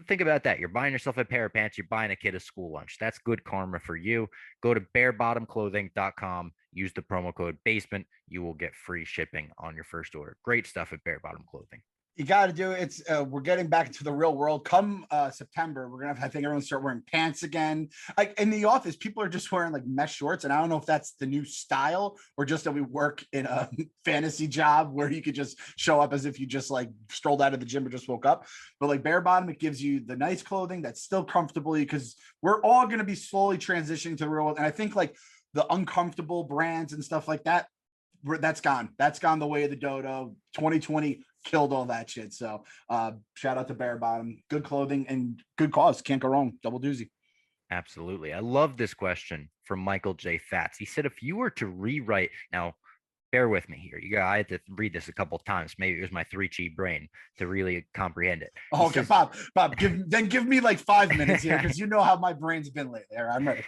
think about that. You're buying yourself a pair of pants, you're buying a kid a school lunch. That's good karma for you. Go to barebottomclothing.com, use the promo code basement. You will get free shipping on your first order. Great stuff at Bare Bottom Clothing. You got to do it. It's we're getting back into the real world. Come September, we're gonna have, I think, everyone start wearing pants again. Like in the office, people are just wearing like mesh shorts, and I don't know if that's the new style or just that we work in a fantasy job where you could just show up as if you just like strolled out of the gym or just woke up. But like bare bottom, it gives you the nice clothing that's still comfortably, because we're all gonna be slowly transitioning to the real world, and I think like the uncomfortable brands and stuff like that, that's gone. That's gone the way of the dodo. 2020 killed all that shit. So shout out to Bare Bottom. Good clothing and good cause. Can't go wrong. Double doozy. Absolutely. I love this question from Michael J. Fats. He said, if you were to rewrite, now bear with me here. I had to read this a couple times. Maybe it was my 3G brain to really comprehend it. Oh, okay, Bob, give me like 5 minutes here, because you know how my brain's been lately. I'm ready.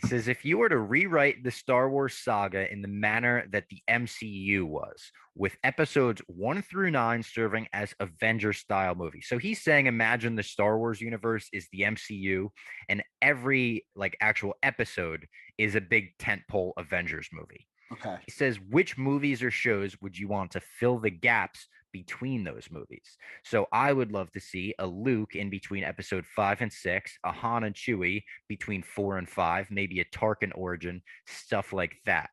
He says, if you were to rewrite the Star Wars saga in the manner that the MCU was, with episodes 1 through 9 serving as Avenger style movies. So he's saying, imagine the Star Wars universe is the MCU, and every like actual episode is a big tentpole Avengers movie. Okay. He says, which movies or shows would you want to fill the gaps between those movies? So I would love to see a Luke in between episode 5 and 6, a Han and Chewie between 4 and 5, maybe a Tarkin origin, stuff like that.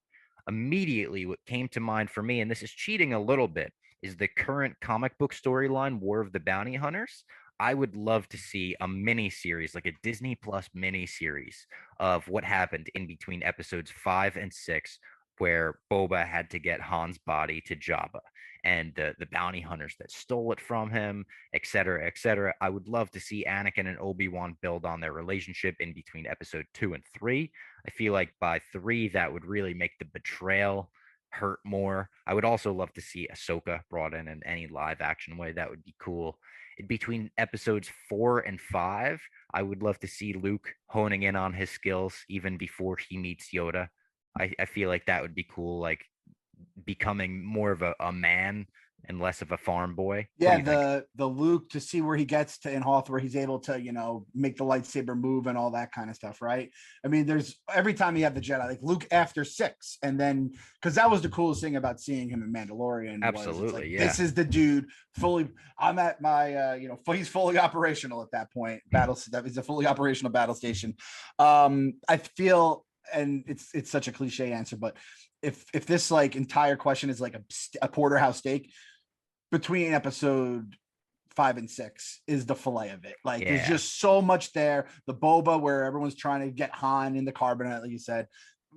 Immediately, what came to mind for me, and this is cheating a little bit, is the current comic book storyline, War of the Bounty Hunters. I would love to see a mini series, like a Disney Plus mini series of what happened in between episodes 5 and 6, where Boba had to get Han's body to Jabba, and the bounty hunters that stole it from him, et cetera, et cetera. I would love to see Anakin and Obi-Wan build on their relationship in between episode 2 and 3. I feel like by 3, that would really make the betrayal hurt more. I would also love to see Ahsoka brought in any live action way. That would be cool. In between episodes 4 and 5, I would love to see Luke honing in on his skills even before he meets Yoda. I feel like that would be cool, like becoming more of a man and less of a farm boy. Yeah, the Luke, to see where he gets to in Hoth, where he's able to, make the lightsaber move and all that kind of stuff, right? I mean, there's every time you have the Jedi, like Luke after 6, and then because that was the coolest thing about seeing him in Mandalorian. Absolutely, like, yeah. This is the dude fully. I'm at my, he's fully operational at that point. That is a fully operational battle station. I feel, and it's such a cliche answer, but if this like entire question is like a porterhouse steak, between episode 5 and 6 is the fillet of it. Like there's just so much there. The boba, where everyone's trying to get Han in the carbonite, like you said,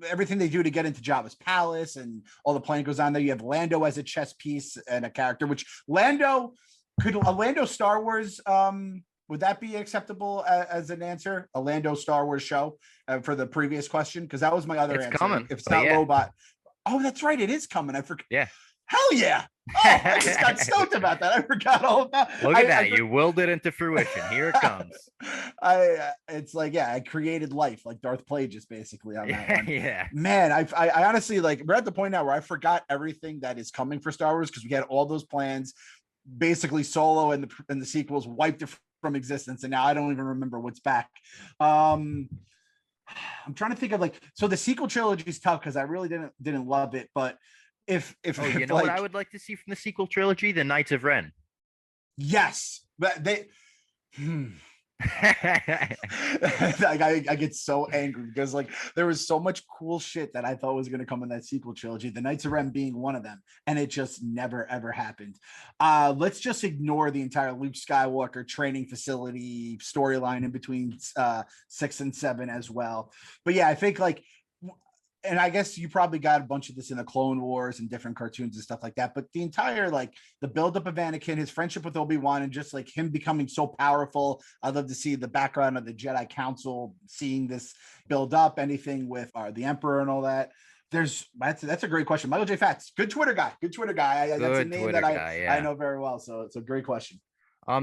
everything they do to get into Jabba's palace, and all the planning goes on there. You have Lando as a chess piece and a character, which Lando Star Wars, would that be acceptable as an answer? A Lando Star Wars show for the previous question? Because that was my other answer. Coming. If it's not Lobot. Oh, that's right. It is coming. I forgot. Yeah. Hell yeah. Oh, I just got stoked about that. I forgot all about it. Look at that. You willed it into fruition. Here it comes. It's like, I created life like Darth Plagueis basically on that one. Yeah. Man, I honestly, like, we're at the point now where I forgot everything that is coming for Star Wars, because we had all those plans. Basically, Solo and the sequels wiped it from existence, and now I don't even remember what's back. I'm trying to think of so the sequel trilogy is tough because I really didn't love it, but if you know what I would like to see from the sequel trilogy, the Knights of Ren. Yes, but they I get so angry because there was so much cool shit that I thought was going to come in that sequel trilogy, the Knights of Ren being one of them, and it just never ever happened. Let's just ignore the entire Luke Skywalker training facility storyline in between 6 and 7 as well. But yeah, I think and I guess you probably got a bunch of this in the Clone Wars and different cartoons and stuff like that. But the entire, the buildup of Anakin, his friendship with Obi-Wan, and just him becoming so powerful. I'd love to see the background of the Jedi Council, seeing this build up, anything with the Emperor and all that. That's a great question. Michael J. Fats, good Twitter guy. That's a name that I know very well. So it's a great question.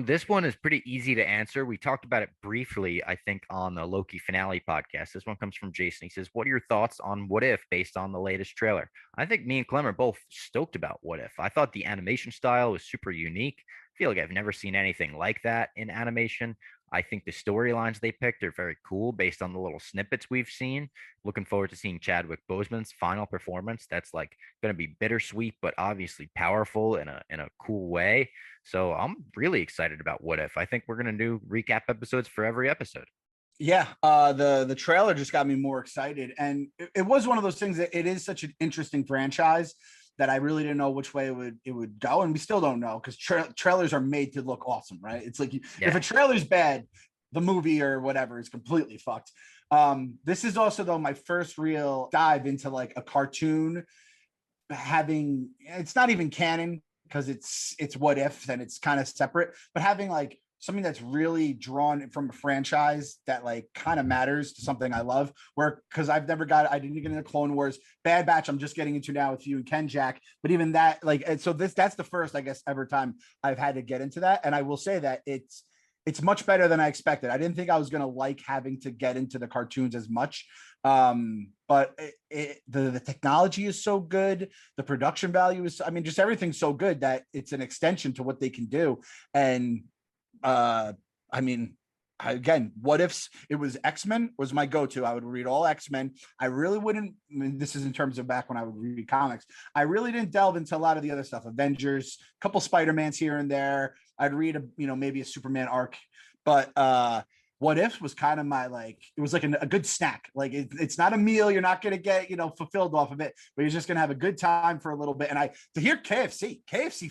This one is pretty easy to answer. We talked about it briefly, I think, on the Loki finale podcast. This one comes from Jason. He says, what are your thoughts on What If based on the latest trailer? I think me and Clem are both stoked about What If. I thought the animation style was super unique. I feel like I've never seen anything like that in animation. I think the storylines they picked are very cool based on the little snippets we've seen. Looking forward to seeing Chadwick Boseman's final performance. That's like going to be bittersweet, but obviously powerful in a cool way. So I'm really excited about What If. I think we're going to do recap episodes for every episode. Yeah, the trailer just got me more excited, and it was one of those things that it is such an interesting franchise that I really didn't know which way it would go, and we still don't know because trailers are made to look awesome, right? It's like if a Yeah. trailer's bad, the movie or whatever is completely fucked. This is also though my first real dive into like a cartoon having it's not even canon because it's what if and it's kind of separate, but having like something that's really drawn from a franchise that like kind of matters to something I love. Where because I didn't get into Clone Wars, Bad Batch. I'm just getting into now with you and Ken Jack. But even that, like, and so that's the first I guess ever time I've had to get into that, and I will say that it's much better than I expected. I didn't think I was gonna like having to get into the cartoons as much, but the technology is so good, the production value is, I mean, just everything's so good that it's an extension to what they can do. And I mean, again, what ifs it was X-Men was my go-to. I would read all X-Men. I really wouldn't, I mean, this is in terms of back when I would read comics. I really didn't delve into a lot of the other stuff. Avengers, a couple Spider-Mans here and there. I'd read maybe a Superman arc, but what if was kind of my, like, it was like a good snack. Like it's not a meal. You're not going to get, fulfilled off of it, but you're just going to have a good time for a little bit. And to hear KFC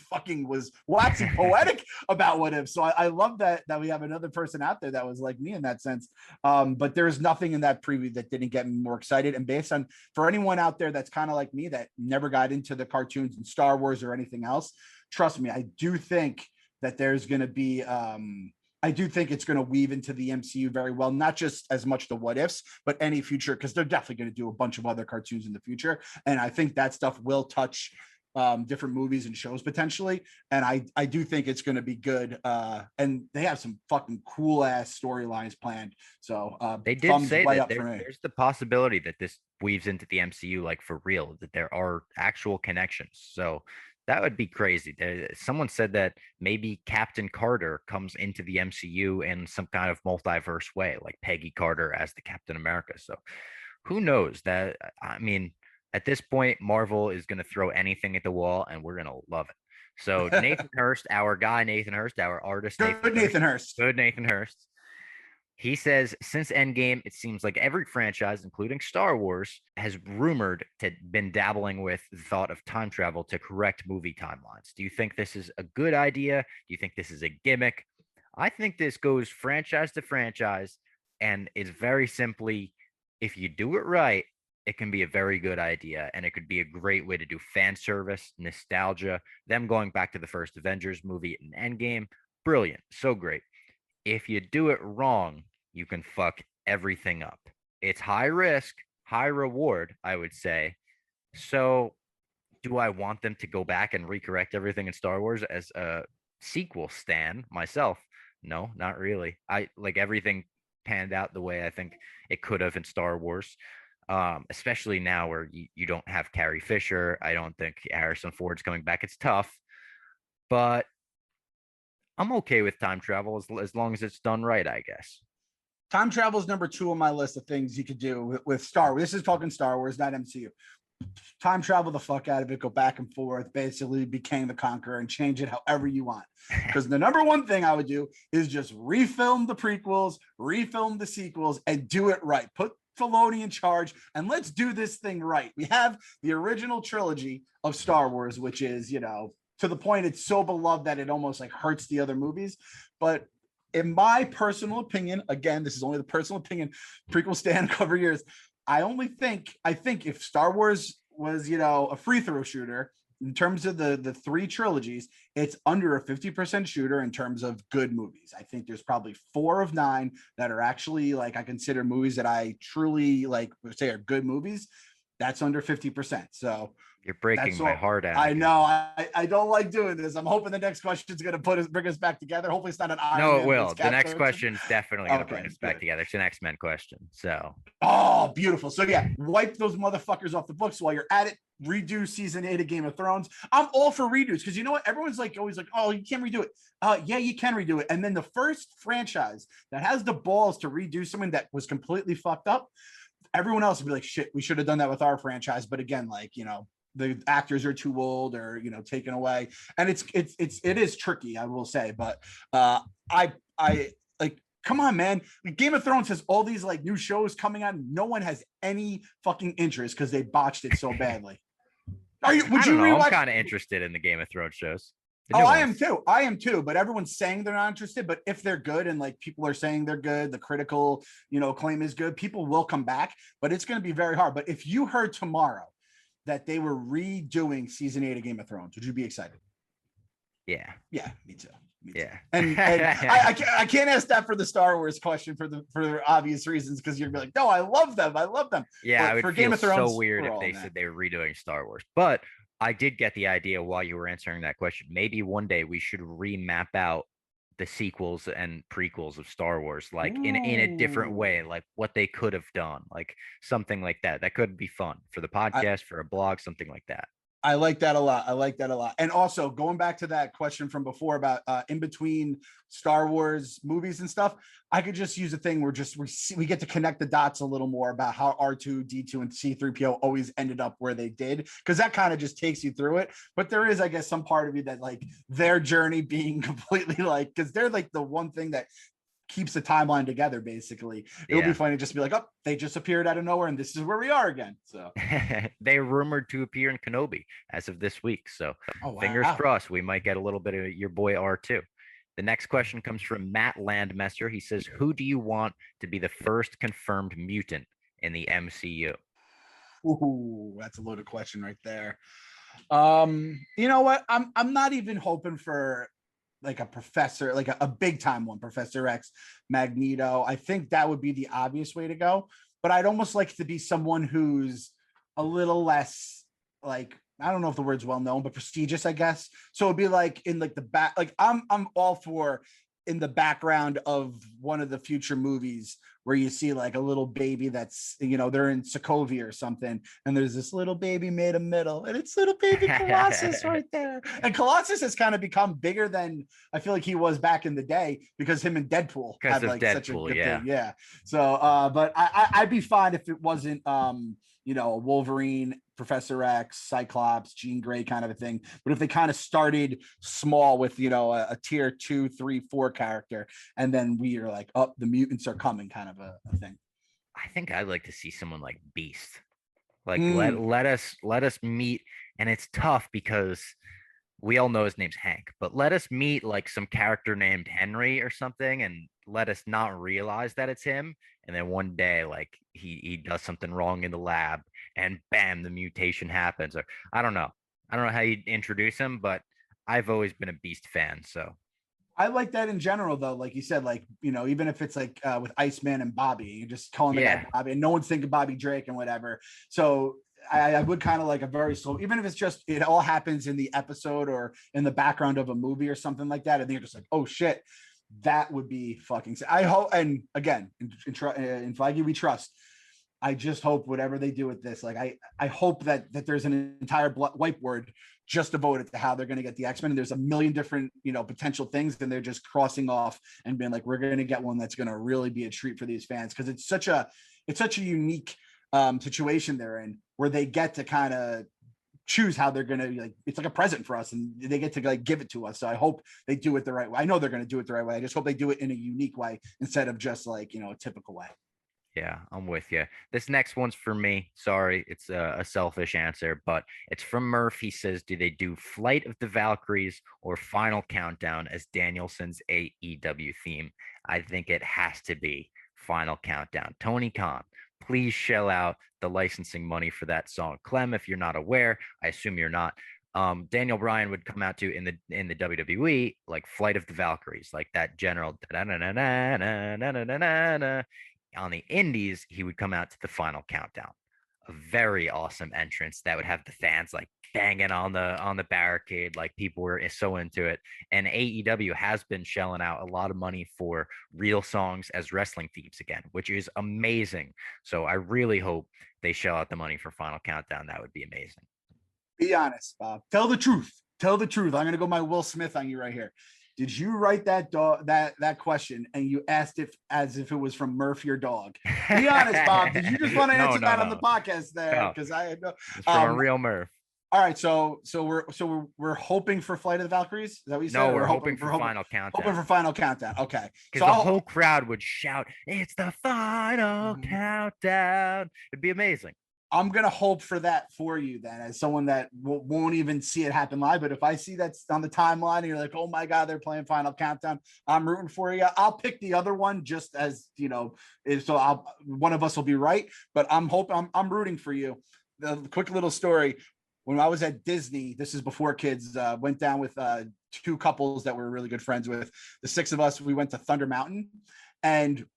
fucking was waxing poetic about what if. So I love that we have another person out there that was like me in that sense. But there's nothing in that preview that didn't get me more excited. And based on, for anyone out there that's kind of like me, that never got into the cartoons and Star Wars or anything else, trust me, I do think that there's going to be, I do think it's going to weave into the MCU very well, not just as much the what ifs, but any future, because they're definitely going to do a bunch of other cartoons in the future. And I think that stuff will touch different movies and shows potentially. And I do think it's going to be good. And they have some fucking cool ass storylines planned. So They did thumbs say right that up for me. there's the possibility that this weaves into the MCU like for real, that there are actual connections. So that would be crazy. Someone said that maybe Captain Carter comes into the MCU in some kind of multiverse way, like Peggy Carter as the Captain America. So who knows? That I mean, at this point, Marvel is going to throw anything at the wall, and we're going to love it. So Nathan Hurst, our guy, Nathan Hurst, our artist, Nathan Good Hurst, Nathan Hurst. good Nathan Hurst. He says since Endgame, it seems like every franchise, including Star Wars, has rumored to been dabbling with the thought of time travel to correct movie timelines. Do you think this is a good idea? Do you think this is a gimmick? I think this goes franchise to franchise, and it's very simply, if you do it right, it can be a very good idea, and it could be a great way to do fan service, nostalgia, them going back to the first Avengers movie in Endgame. Brilliant, so great. If you do it wrong, you can fuck everything up. It's high risk, high reward, I would say. So, do I want them to go back and recorrect everything in Star Wars as a sequel stan myself? No, not really. I like everything panned out the way I think it could have in Star Wars. Especially now where you don't have Carrie Fisher. I don't think Harrison Ford's coming back. It's tough, but I'm okay with time travel as long as it's done right, I guess. Time travel is number 2 on my list of things you could do with Star Wars. This is talking Star Wars, not MCU. Time travel the fuck out of it, go back and forth, basically be King the Conqueror and change it however you want. Because the number one thing I would do is just refilm the prequels, refilm the sequels, and do it right. Put Filoni in charge and let's do this thing right. We have the original trilogy of Star Wars, which is, to the point it's so beloved that it almost like hurts the other movies. But in my personal opinion, again, this is only the personal opinion, prequel stand cover years. I think if Star Wars was, a free throw shooter in terms of the 3 trilogies, it's under a 50% shooter in terms of good movies. I think there's probably 4 of 9 that are actually like, I consider movies that I truly like, say are good movies. That's under 50%. So You're breaking That's my all. heart, I Anakin. know. I don't like doing this. I'm hoping the next question is going to bring us back together. Hopefully, it's not an Iron No, it Man will. versus The Cap next question. question is definitely going to bring Okay, us back good. together. It's an X-Men question. So, Oh, beautiful. So yeah, wipe those motherfuckers off the books while you're at it. Redo season 8 of Game of Thrones. I'm all for redos because you know what? Everyone's like always like, oh, you can't redo it. Yeah, you can redo it. And then the first franchise that has the balls to redo something that was completely fucked up, everyone else would be like, shit, we should have done that with our franchise. But again, like, the actors are too old or taken away, and it is tricky, I will say. But I like, come on, man. Like, Game of Thrones has all these like new shows coming out. No one has any fucking interest because they botched it so badly. Would I you don't know. I'm rewatch? kind of interested in the Game of Thrones shows, the Oh, new I am ones. too. I am too. But everyone's saying they're not interested. But if they're good and like people are saying they're good, the critical, claim is good, people will come back. But it's going to be very hard. But if you heard tomorrow that they were redoing season 8 of Game of Thrones, would you be excited? Yeah. Yeah, me too. Me too. Yeah. And I can't ask that for the Star Wars question for obvious reasons because you're like, no, I love them. I love them. Yeah, I But would for Game feel of so Thrones, weird we're if all they in that. said they were redoing Star Wars. But I did get the idea while you were answering that question. Maybe one day we should remap out the sequels and prequels of Star Wars, like in a different way, Ooh. like what they could have done, like something like that. That could be fun for the I, podcast, for a blog, something like that. I like that a lot. I like that a lot. And also going back to that question from before about in between Star Wars movies and stuff, I could just use a thing where we get to connect the dots a little more about how R2, D2, and C3PO always ended up where they did, because that kind of just takes you through it. But there is, I guess, some part of you that like their journey being completely like, because they're like the one thing that keeps the timeline together. Basically, it would be Yeah. funny to just be like, oh, they just appeared out of nowhere, and this is where we are again. So, They're rumored to appear in Kenobi as of this week. So oh fingers wow. crossed we might get a little bit of your boy R2. The next question comes from Matt Landmesser. He says, who do you want to be the first confirmed mutant in the MCU? Ooh, that's a loaded question right there. You know what? I'm not even hoping for like a professor, like a big time one, Professor X, Magneto. I think that would be the obvious way to go. But I'd almost like to be someone who's a little less like, I don't know if the word's well known, but prestigious, I guess. So it'd be like in like the back, like I'm all for in the background of one of the future movies where you see like a little baby that's, they're in Sokovia or something, and there's this little baby made of metal, and it's little baby Colossus right there. And Colossus has kind of become bigger than I feel like he was back in the day because him and Deadpool Because had of like such a Deadpool, good yeah. thing. Yeah. So, but I'd be fine if it wasn't, Wolverine, Professor X, Cyclops, Jean Grey kind of a thing. But if they kind of started small with, a tier 2, 3, 4 character, and then we are like, oh, the mutants are coming kind of a thing. I think I'd like to see someone like Beast. Like Mm. let us meet, and it's tough because we all know his name's Hank, but let us meet like some character named Henry or something, and let us not realize that it's him. And then one day, like he does something wrong in the lab, and bam, the mutation happens. Or I don't know how you introduce him, but I've always been a Beast fan. So I like that in general, though. Like you said, like, even if it's like with Iceman and Bobby, you're just calling the guy yeah, Bobby, and no one's thinking Bobby Drake and whatever. So I would kind of like a very slow, even if it's just it all happens in the episode or in the background of a movie or something like that. I think you're just like, oh shit, that would be fucking. I hope, and again, in Feige we trust. I just hope whatever they do with this, like I hope that there's an entire whiteboard just devoted to how they're going to get the X-Men. And there's a million different, potential things, and they're just crossing off and being like, we're going to get one that's going to really be a treat for these fans. Cause it's such a unique situation they're in where they get to kind of choose how they're going to, like, it's like a present for us, and they get to like give it to us. So I hope they do it the right way. I know they're going to do it the right way. I just hope they do it in a unique way instead of just like, a typical way. yeah, I'm with you. This next one's for me. Sorry, it's a selfish answer, but it's from Murph. He says, do they do Flight of the Valkyries or Final Countdown as Danielson's AEW theme? I think it has to be Final Countdown. Tony Khan, please shell out the licensing money for that song. Clem, if you're not aware, I assume you're not. Daniel Bryan would come out to in the WWE like Flight of the Valkyries, like that general on the indies, he would come out to the Final Countdown. a very awesome entrance that would have the fans like banging on the barricade, like people were so into it. And AEW has been shelling out a lot of money for real songs as wrestling themes again, which is amazing. So I really hope they shell out the money for Final Countdown. That would be amazing. Be honest, Bob. Tell the truth. Tell the truth. I'm gonna go my Will Smith on you right here. Did you write that question and you asked if as if it was from Murph your dog? Be honest, Bob. Did you just want to No, answer no, that on the no, podcast there? no. Because I know. It's from a Um, real Murph. all right, so we're hoping for Flight of the Valkyries. Is that what you said? No, Or we're we're hoping hoping for for hoping, Final hoping Countdown for Final Countdown. Okay, because so the I'll whole crowd would shout, "It's the final countdown!" It'd be amazing. I'm gonna hope for that for you then, as someone that won't even see it happen live. But if I see that's on the timeline and you're like, "Oh my God, they're playing Final Countdown," I'm rooting for you. I'll pick the other one just as you know, so one of us will be right. But I'm rooting for you. The quick little story: when I was at Disney, this is before kids, went down with two couples that we're really good friends with. The six of us, we went to Thunder Mountain, and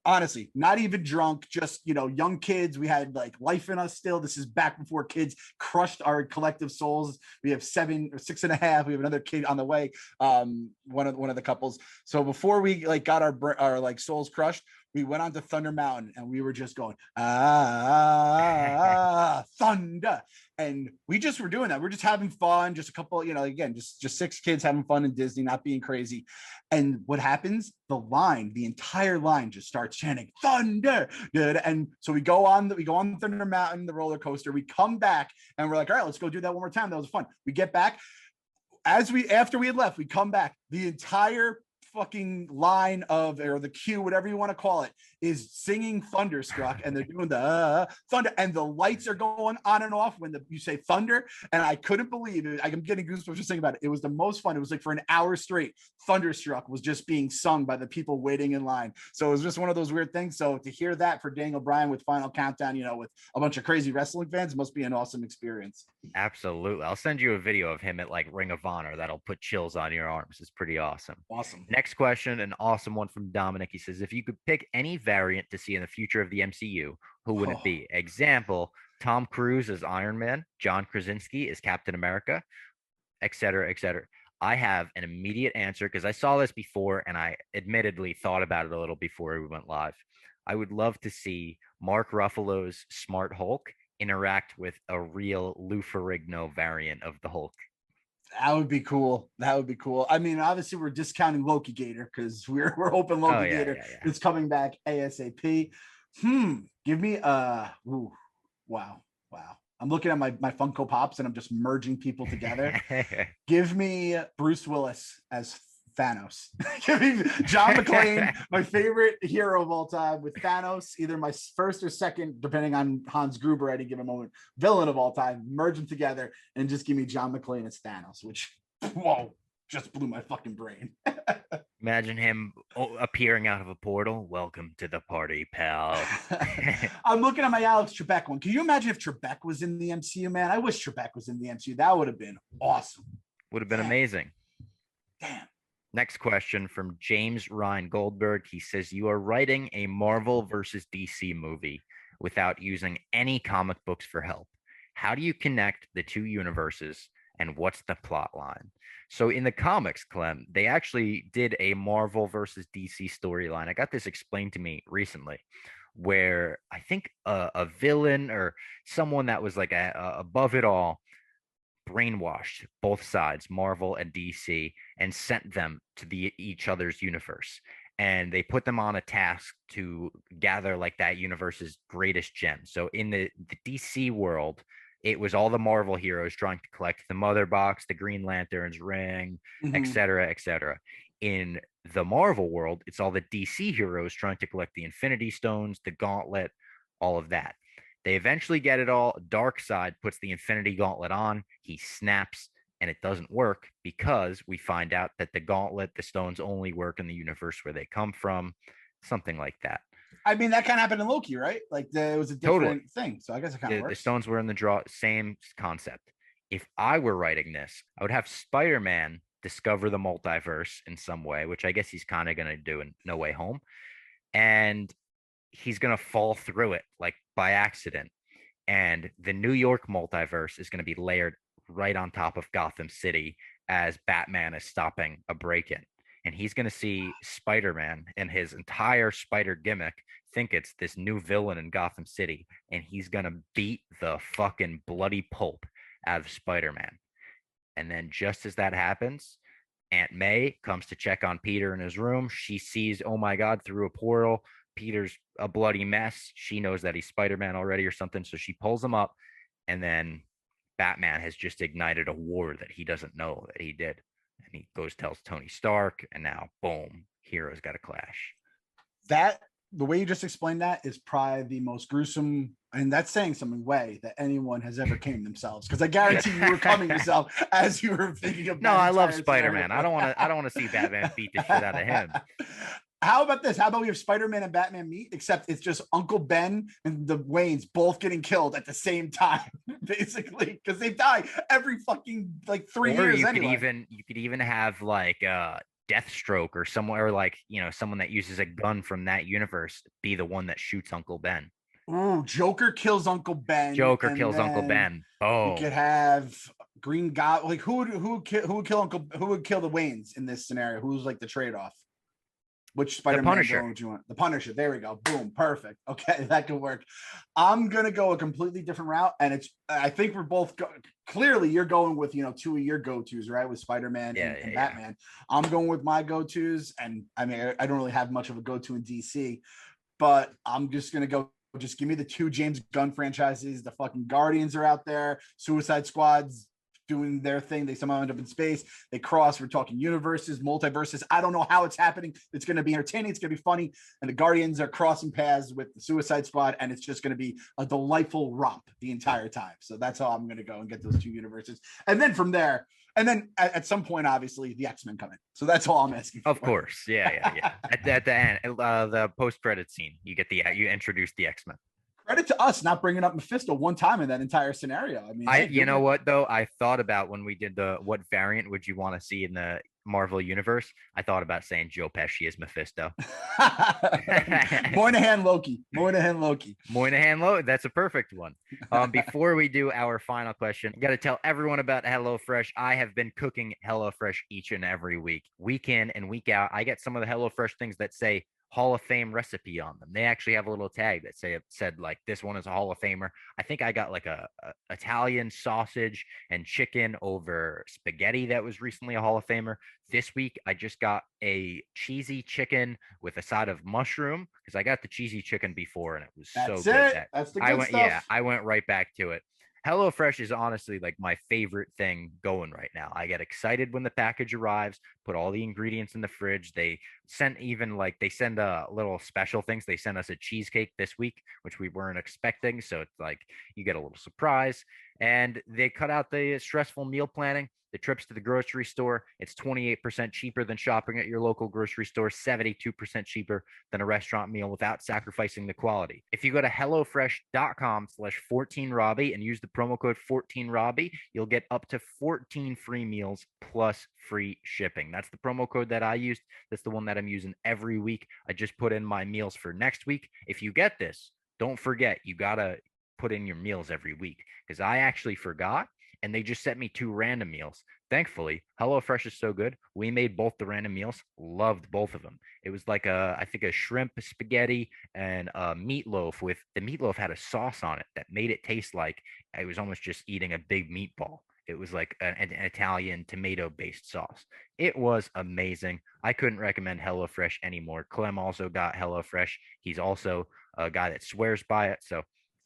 honestly, not even drunk, just young kids. We had like life in us still. This is back before kids crushed our collective souls. We have 7 or 6.5. We have another kid on the way. One of the couples. So before we like got our like souls crushed, we went on to Thunder Mountain and we were just going thunder, and we just were doing that. We're just having fun, just a couple, again, just 6 kids having fun in Disney, not being crazy. And what happens? The entire line just starts chanting thunder, dude. And so we go on Thunder Mountain, the roller coaster. We come back and we're like, all right, let's go do that one more time. That was fun. We get back after we had left, we come back. The entire fucking line of, or the queue, whatever you want to call it, is singing Thunderstruck, and they're doing the thunder, and the lights are going on and off when you say thunder. And I couldn't believe it. I'm getting goosebumps just thinking about it. It was the most fun. It was like for an hour straight, Thunderstruck was just being sung by the people waiting in line. So it was just one of those weird things. So to hear that for Daniel Bryan with Final Countdown, with a bunch of crazy wrestling fans, must be an awesome experience. Absolutely. I'll send you a video of him at like Ring of Honor that'll put chills on your arms. It's pretty awesome. Awesome. Next question, an awesome one from Dominic. He says, if you could pick any variant to see in the future of the MCU, who would it be? Example, Tom Cruise as Iron Man, John Krasinski as Captain America, et cetera, et cetera. I have an immediate answer because I saw this before and I admittedly thought about it a little before we went live. I would love to see Mark Ruffalo's Smart Hulk interact with a real Lou Ferrigno variant of the Hulk. That would be cool. That would be cool. I mean, obviously, we're discounting Loki Gator because we're hoping Loki Gator is coming back ASAP. Give me ooh, wow. I'm looking at my Funko Pops and I'm just merging people together. Give me Bruce Willis as Thanos. Give me John McClane, my favorite hero of all time, with Thanos, either my first or second, depending on Hans Gruber at any given moment, villain of all time. Merge them together and just give me John McClane as Thanos, which, whoa, just blew my fucking brain. Imagine him appearing out of a portal. Welcome to the party, pal. I'm looking at my Alex Trebek one. Can you imagine if Trebek was in the MCU, man? I wish Trebek was in the MCU. That would have been awesome. Would have been amazing. Damn. Next question from James Ryan Goldberg. He says, you are writing a Marvel versus DC movie without using any comic books for help. How do you connect the two universes and what's the plot line? So in the comics, Clem, they actually did a Marvel versus DC storyline. I got this explained to me recently where I think a villain or someone that was like above it all brainwashed both sides, Marvel and DC, and sent them to each other's universe. And they put them on a task to gather like that universe's greatest gems. So in the DC world, it was all the Marvel heroes trying to collect the Mother Box, the Green Lantern's ring, et cetera, et cetera. In the Marvel world, it's all the DC heroes trying to collect the Infinity Stones, the Gauntlet, all of that. They eventually get it all. Darkseid puts the Infinity Gauntlet on. He snaps, and it doesn't work because we find out that the Gauntlet, the stones only work in the universe where they come from, something like that. I mean, that kind of happened in Loki, right? Like it was a different thing. So I guess it kind of works. The stones were in the draw, same concept. If I were writing this, I would have Spider-Man discover the multiverse in some way, which I guess he's kind of going to do in No Way Home. And he's going to fall through it like by accident. and the New York multiverse is going to be layered right on top of Gotham City as Batman is stopping a break-in. And he's going to see Spider-Man and his entire spider gimmick think it's this new villain in Gotham City, and he's going to beat the fucking bloody pulp out of Spider-Man. And then just as that happens, Aunt May comes to check on Peter in his room. She sees, oh my God, through a portal, Peter's a bloody mess. She knows that he's Spider-Man already or something. So she pulls him up, and then Batman has just ignited a war that he doesn't know that he did. And he goes, tells Tony Stark, and now boom, heroes got a clash. That the way you just explained that is probably the most gruesome, and that's saying something, way that anyone has ever came themselves. Because I guarantee you were coming yourself as you were thinking of. No, I love Spider-Man. I don't want to see Batman beat the shit out of him. How about this? How about we have Spider-Man and Batman meet, except it's just Uncle Ben and the Waynes both getting killed at the same time, basically, because they die every fucking like 3 years. You anyway. you could even have like Deathstroke or somewhere like, you know, someone that uses a gun from that universe be the one that shoots Uncle Ben. Ooh, Joker kills Uncle Ben. Joker kills Uncle Ben. Oh, you could have Green Goblin. Like who would kill the Waynes in this scenario? Who's like the trade-off? Which Spider-Man Punisher. would you want? The Punisher. There we go. Boom. Perfect. Okay, that could work. I'm gonna go a completely different route, and I think we're both clearly you're going with two of your go-tos, right? With Spider-Man and Batman. I'm going with my go-tos, and I mean I don't really have much of a go-to in DC, but I'm just gonna go. Just give me the two James Gunn franchises. The fucking Guardians are out there. Suicide Squad's doing their thing. They somehow end up in space. They cross. We're talking universes, multiverses. I don't know how it's happening. It's going to be entertaining. It's going to be funny. And the Guardians are crossing paths with the Suicide Squad. And it's just going to be a delightful romp the entire time. So that's how I'm going to go and get those two universes. And then from there, and then at some point, obviously, the X-Men come in. So that's all I'm asking for. Of course. Yeah. At the end, the post-credit scene, you introduce the X-Men. Credit to us not bringing up Mephisto one time in that entire scenario. I mean, you know what though? I thought about when we did what variant would you want to see in the Marvel universe? I thought about saying Joe Pesci as Mephisto. Moynihan Loki. That's a perfect one. Before we do our final question, I got to tell everyone about HelloFresh. I have been cooking HelloFresh each and every week in and week out. I get some of the HelloFresh things that say Hall of Fame recipe on them. They actually have a little tag that said like this one is a Hall of Famer. I think I got like a Italian sausage and chicken over spaghetti that was recently a Hall of Famer. This week I just got a cheesy chicken with a side of mushroom because I got the cheesy chicken before and it was so good. That's the good stuff. Yeah, I went right back to it. HelloFresh is honestly like my favorite thing going right now. I get excited when the package arrives, put all the ingredients in the fridge. They send little special things. They sent us a cheesecake this week, which we weren't expecting. So it's like you get a little surprise. And they cut out the stressful meal planning. The trips to the grocery store, it's 28% cheaper than shopping at your local grocery store, 72% cheaper than a restaurant meal without sacrificing the quality. If you go to HelloFresh.com/14Robbie and use the promo code 14Robbie, you'll get up to 14 free meals plus free shipping. That's the promo code that I used. That's the one that I'm using every week. I just put in my meals for next week. If you get this, don't forget, you got to put in your meals every week because I actually forgot. And they just sent me 2 random meals. Thankfully, HelloFresh is so good. We made both the random meals. Loved both of them. It was like I think a shrimp spaghetti and a meatloaf with the meatloaf had a sauce on it that made it taste like I was almost just eating a big meatball. It was like an Italian tomato-based sauce. It was amazing. I couldn't recommend HelloFresh anymore. Clem also got HelloFresh. He's also a guy that swears by it. So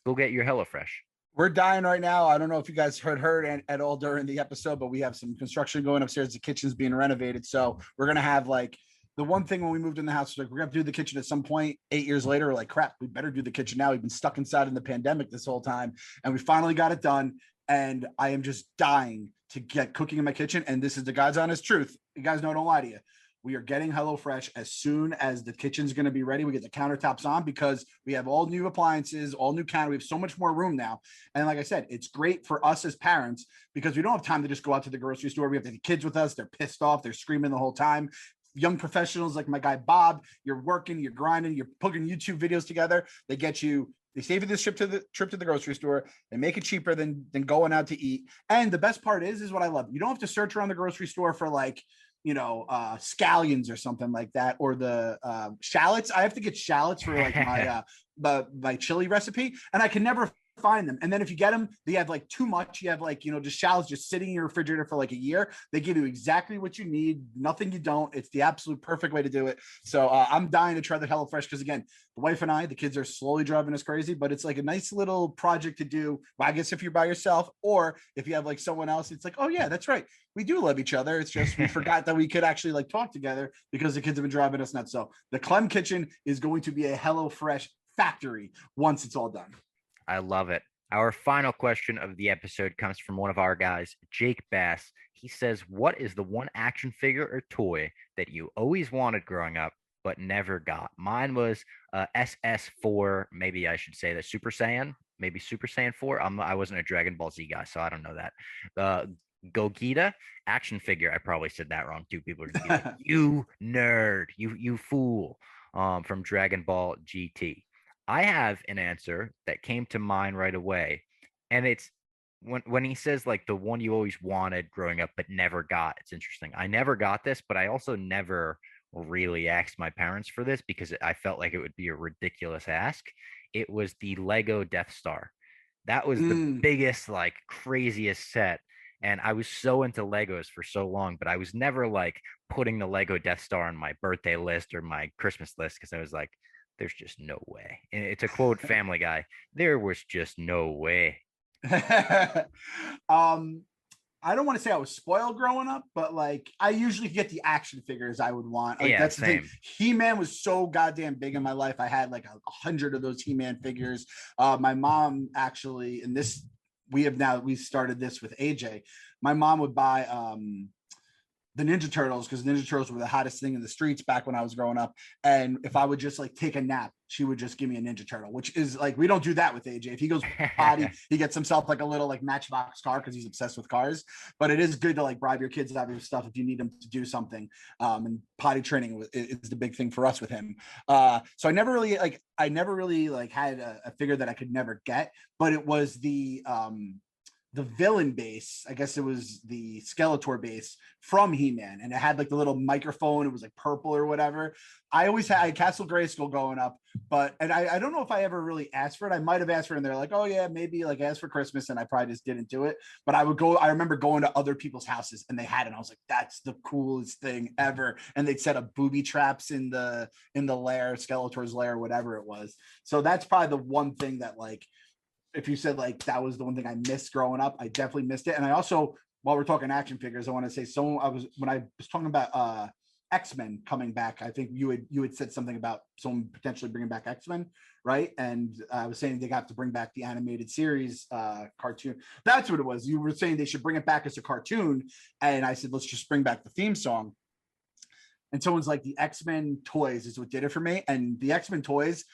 go get your HelloFresh. We're dying right now. I don't know if you guys heard at all during the episode, but we have some construction going upstairs. The kitchen's being renovated. So we're going to have like the one thing when we moved in the house, like we're going to do the kitchen at some point 8 years later. We're like, crap, we better do the kitchen now. We've been stuck inside in the pandemic this whole time. And we finally got it done. And I am just dying to get cooking in my kitchen. And this is the God's honest truth. You guys know, I don't lie to you. We are getting HelloFresh as soon as the kitchen's going to be ready. We get the countertops on because we have all new appliances, all new counter. We have so much more room now. And like I said, it's great for us as parents because we don't have time to just go out to the grocery store. We have the kids with us. They're pissed off. They're screaming the whole time. Young professionals like my guy Bob, you're working, you're grinding, you're putting YouTube videos together. They get you They save you this trip to the grocery store. They make it cheaper than going out to eat. And the best part is what I love. You don't have to search around the grocery store for like, scallions or something like that, or the shallots. I have to get shallots for like my chili recipe, and I can never find them. And then if you get them, they have like too much. You have like, just shallots just sitting in your refrigerator for like a year. They give you exactly what you need, nothing you don't. It's the absolute perfect way to do it. So I'm dying to try the HelloFresh because, again, the wife and I, the kids are slowly driving us crazy, but it's like a nice little project to do. Well, I guess if you're by yourself, or if you have like someone else, it's like, oh yeah, that's right. We do love each other. It's just we forgot that we could actually like talk together because the kids have been driving us nuts. So the Clem kitchen is going to be a HelloFresh factory once it's all done. I love it. Our final question of the episode comes from one of our guys, Jake Bass. He says, what is the one action figure or toy that you always wanted growing up but never got? Mine was SS4, maybe I should say the Super Saiyan, maybe Super Saiyan 4. I wasn't a Dragon Ball Z guy, so I don't know that. Gogeta action figure. I probably said that wrong too. People are gonna be like, you nerd, you fool, from Dragon Ball GT. I have an answer that came to mind right away. And it's when he says like the one you always wanted growing up but never got. It's interesting. I never got this, but I also never really asked my parents for this because I felt like it would be a ridiculous ask. It was the Lego Death Star. That was the biggest, like craziest set. And I was so into Legos for so long, but I was never like putting the Lego Death Star on my birthday list or my Christmas list because I was like, there's just no way. And it's a quote Family Guy. There was just no way. I don't want to say I was spoiled growing up, but like I usually get the action figures I would want. Like, yeah, that's the same. thing. He-Man was so goddamn big in my life. I had like 100 of those He-Man figures. My mom actually, and this we started this with AJ. My mom would buy the Ninja Turtles because Ninja Turtles were the hottest thing in the streets back when I was growing up. And if I would just like take a nap, she would just give me a Ninja Turtle, which is like, we don't do that with AJ. If he goes potty, he gets himself like a little like Matchbox car because he's obsessed with cars. But it is good to like bribe your kids out of your stuff if you need them to do something. And potty training is the big thing for us with him. So I never really had a figure that I could never get, but it was the villain base. I guess it was the Skeletor base from He-Man, and it had like the little microphone. It was like purple or whatever. I always had Castle Grayskull going up, but I don't know if I ever really asked for it. I might have asked for it, and they're like, oh yeah, maybe like ask for Christmas, and I probably just didn't do it. But I remember going to other people's houses and they had it, and I was like, that's the coolest thing ever. And they'd set up booby traps in the lair, Skeletor's lair, whatever it was. So that's probably the one thing that, like, if you said like that was the one thing I missed growing up, I definitely missed it. And I also, while we're talking action figures, I want to say, when I was talking about X-Men coming back, I think you had said something about someone potentially bringing back X-Men, right? And I was saying they got to bring back the animated series cartoon. That's what it was. You were saying they should bring it back as a cartoon, and I said let's just bring back the theme song. And someone's like, the X-Men toys is what did it for me. And the X-Men toys,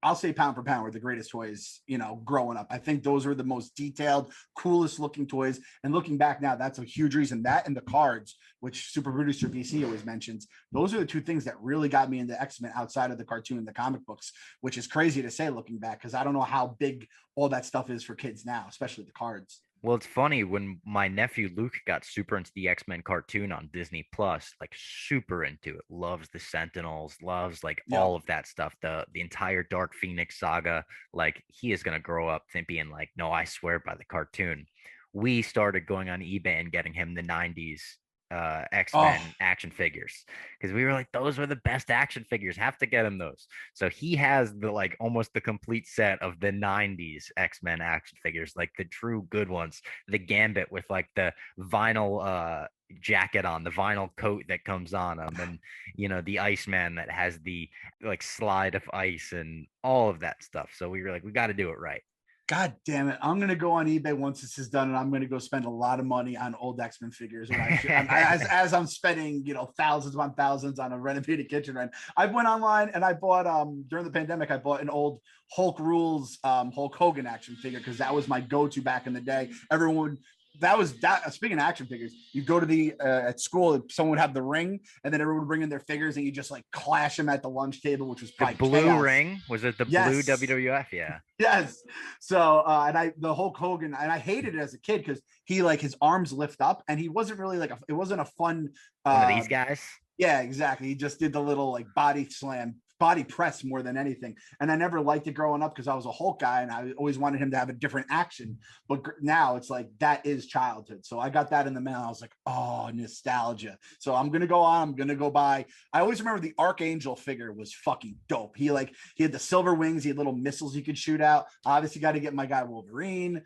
I'll say pound for pound were the greatest toys, growing up. I think those were the most detailed, coolest looking toys. And looking back now, that's a huge reason. That and the cards, which super producer BC always mentions, those are the two things that really got me into X-Men outside of the cartoon and the comic books, which is crazy to say looking back, because I don't know how big all that stuff is for kids now, especially the cards. Well, it's funny when my nephew Luke got super into the X-Men cartoon on Disney Plus, like super into it, loves the Sentinels, loves like Yep. all of that stuff, the entire Dark Phoenix saga. Like he is gonna grow up thinking like, no, I swear by the cartoon. We started going on eBay and getting him the 90s X-Men Oh, action figures because we were like, those were the best action figures. Have to get him those. So he has the like almost the complete set of the 90s X-Men action figures, like the true good ones. The Gambit with like the vinyl jacket on, the vinyl coat that comes on him, and the Iceman that has the like slide of ice and all of that stuff. So we were like, we got to do it right. God damn it. I'm going to go on eBay once this is done, and I'm going to go spend a lot of money on old X-Men figures. As I'm spending, thousands upon thousands on a renovated kitchen. Right? I went online and I bought, during the pandemic, I bought an old Hulk Rules, Hulk Hogan action figure, because that was my go-to back in the day. Everyone would that was that. Speaking of action figures, you go to the at school, someone would have the ring, and then everyone would bring in their figures, and you just like clash them at the lunch table, which was The probably blue chaos. ring, was it the blue Yes, WWF? Yeah. yes. So and the Hulk Hogan, and I hated it as a kid because he like his arms lift up, and he wasn't really like it wasn't a fun. One of these guys. Yeah, exactly. He just did the little like body slam, body press more than anything. And I never liked it growing up because I was a Hulk guy and I always wanted him to have a different action. But now it's like that is childhood. So I got that in the mail. I was like, oh, nostalgia. So I'm gonna go on. I'm gonna go buy. I always remember the Archangel figure was fucking dope. He had the silver wings. He had little missiles he could shoot out. Obviously, got to get my guy Wolverine.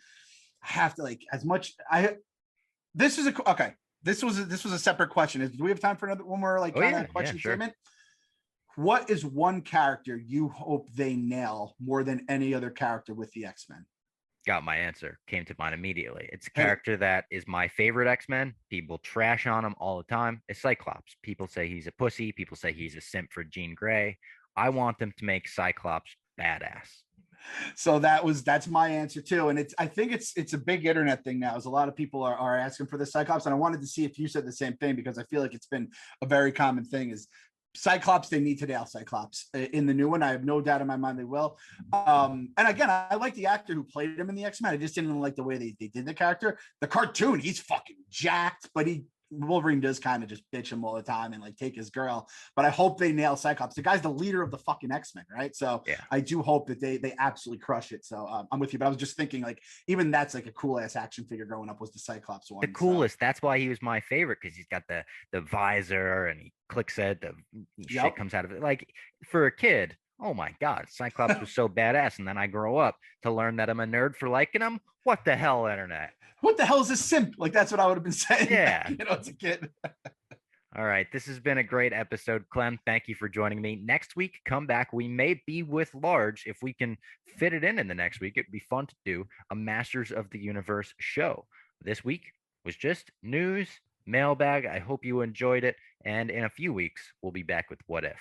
I have to like as much. This is a okay. This was a separate question. Do we have time for another one more like kind of question statement? What is one character you hope they nail more than any other character with the X-Men? Got my answer. Came to mind immediately. It's a character that is my favorite X-Men. People trash on him all the time. It's Cyclops. People say he's a pussy. People say he's a simp for Jean Grey. I want them to make Cyclops badass. So that's my answer too. And I think it's a big internet thing now, as a lot of people are asking for the Cyclops. And I wanted to see if you said the same thing, because I feel like it's been a very common thing is Cyclops. They need to nail Cyclops in the new one. I have no doubt in my mind they will. And again, I like the actor who played him in the X-Men. I just didn't like the way they did the character. The cartoon, he's fucking jacked, but Wolverine does kind of just bitch him all the time and like take his girl. But I hope they nail Cyclops. The guy's the leader of the fucking X-Men, right? So yeah. I do hope that they absolutely crush it. So I'm with you. But I was just thinking like even that's like a cool ass action figure growing up was the Cyclops one. The coolest. So. That's why he was my favorite, because he's got the visor and he clicks it. The shit comes out of it. Like for a kid, oh my God, Cyclops was so badass. And then I grow up to learn that I'm a nerd for liking him. What the hell, internet? What the hell is a simp? Like, that's what I would have been saying. Yeah. As a kid. All right. This has been a great episode. Clem, thank you for joining me. Next week, come back. We may be with Large. If we can fit it in the next week, it'd be fun to do a Masters of the Universe show. This week was just news, mailbag. I hope you enjoyed it. And in a few weeks, we'll be back with What If.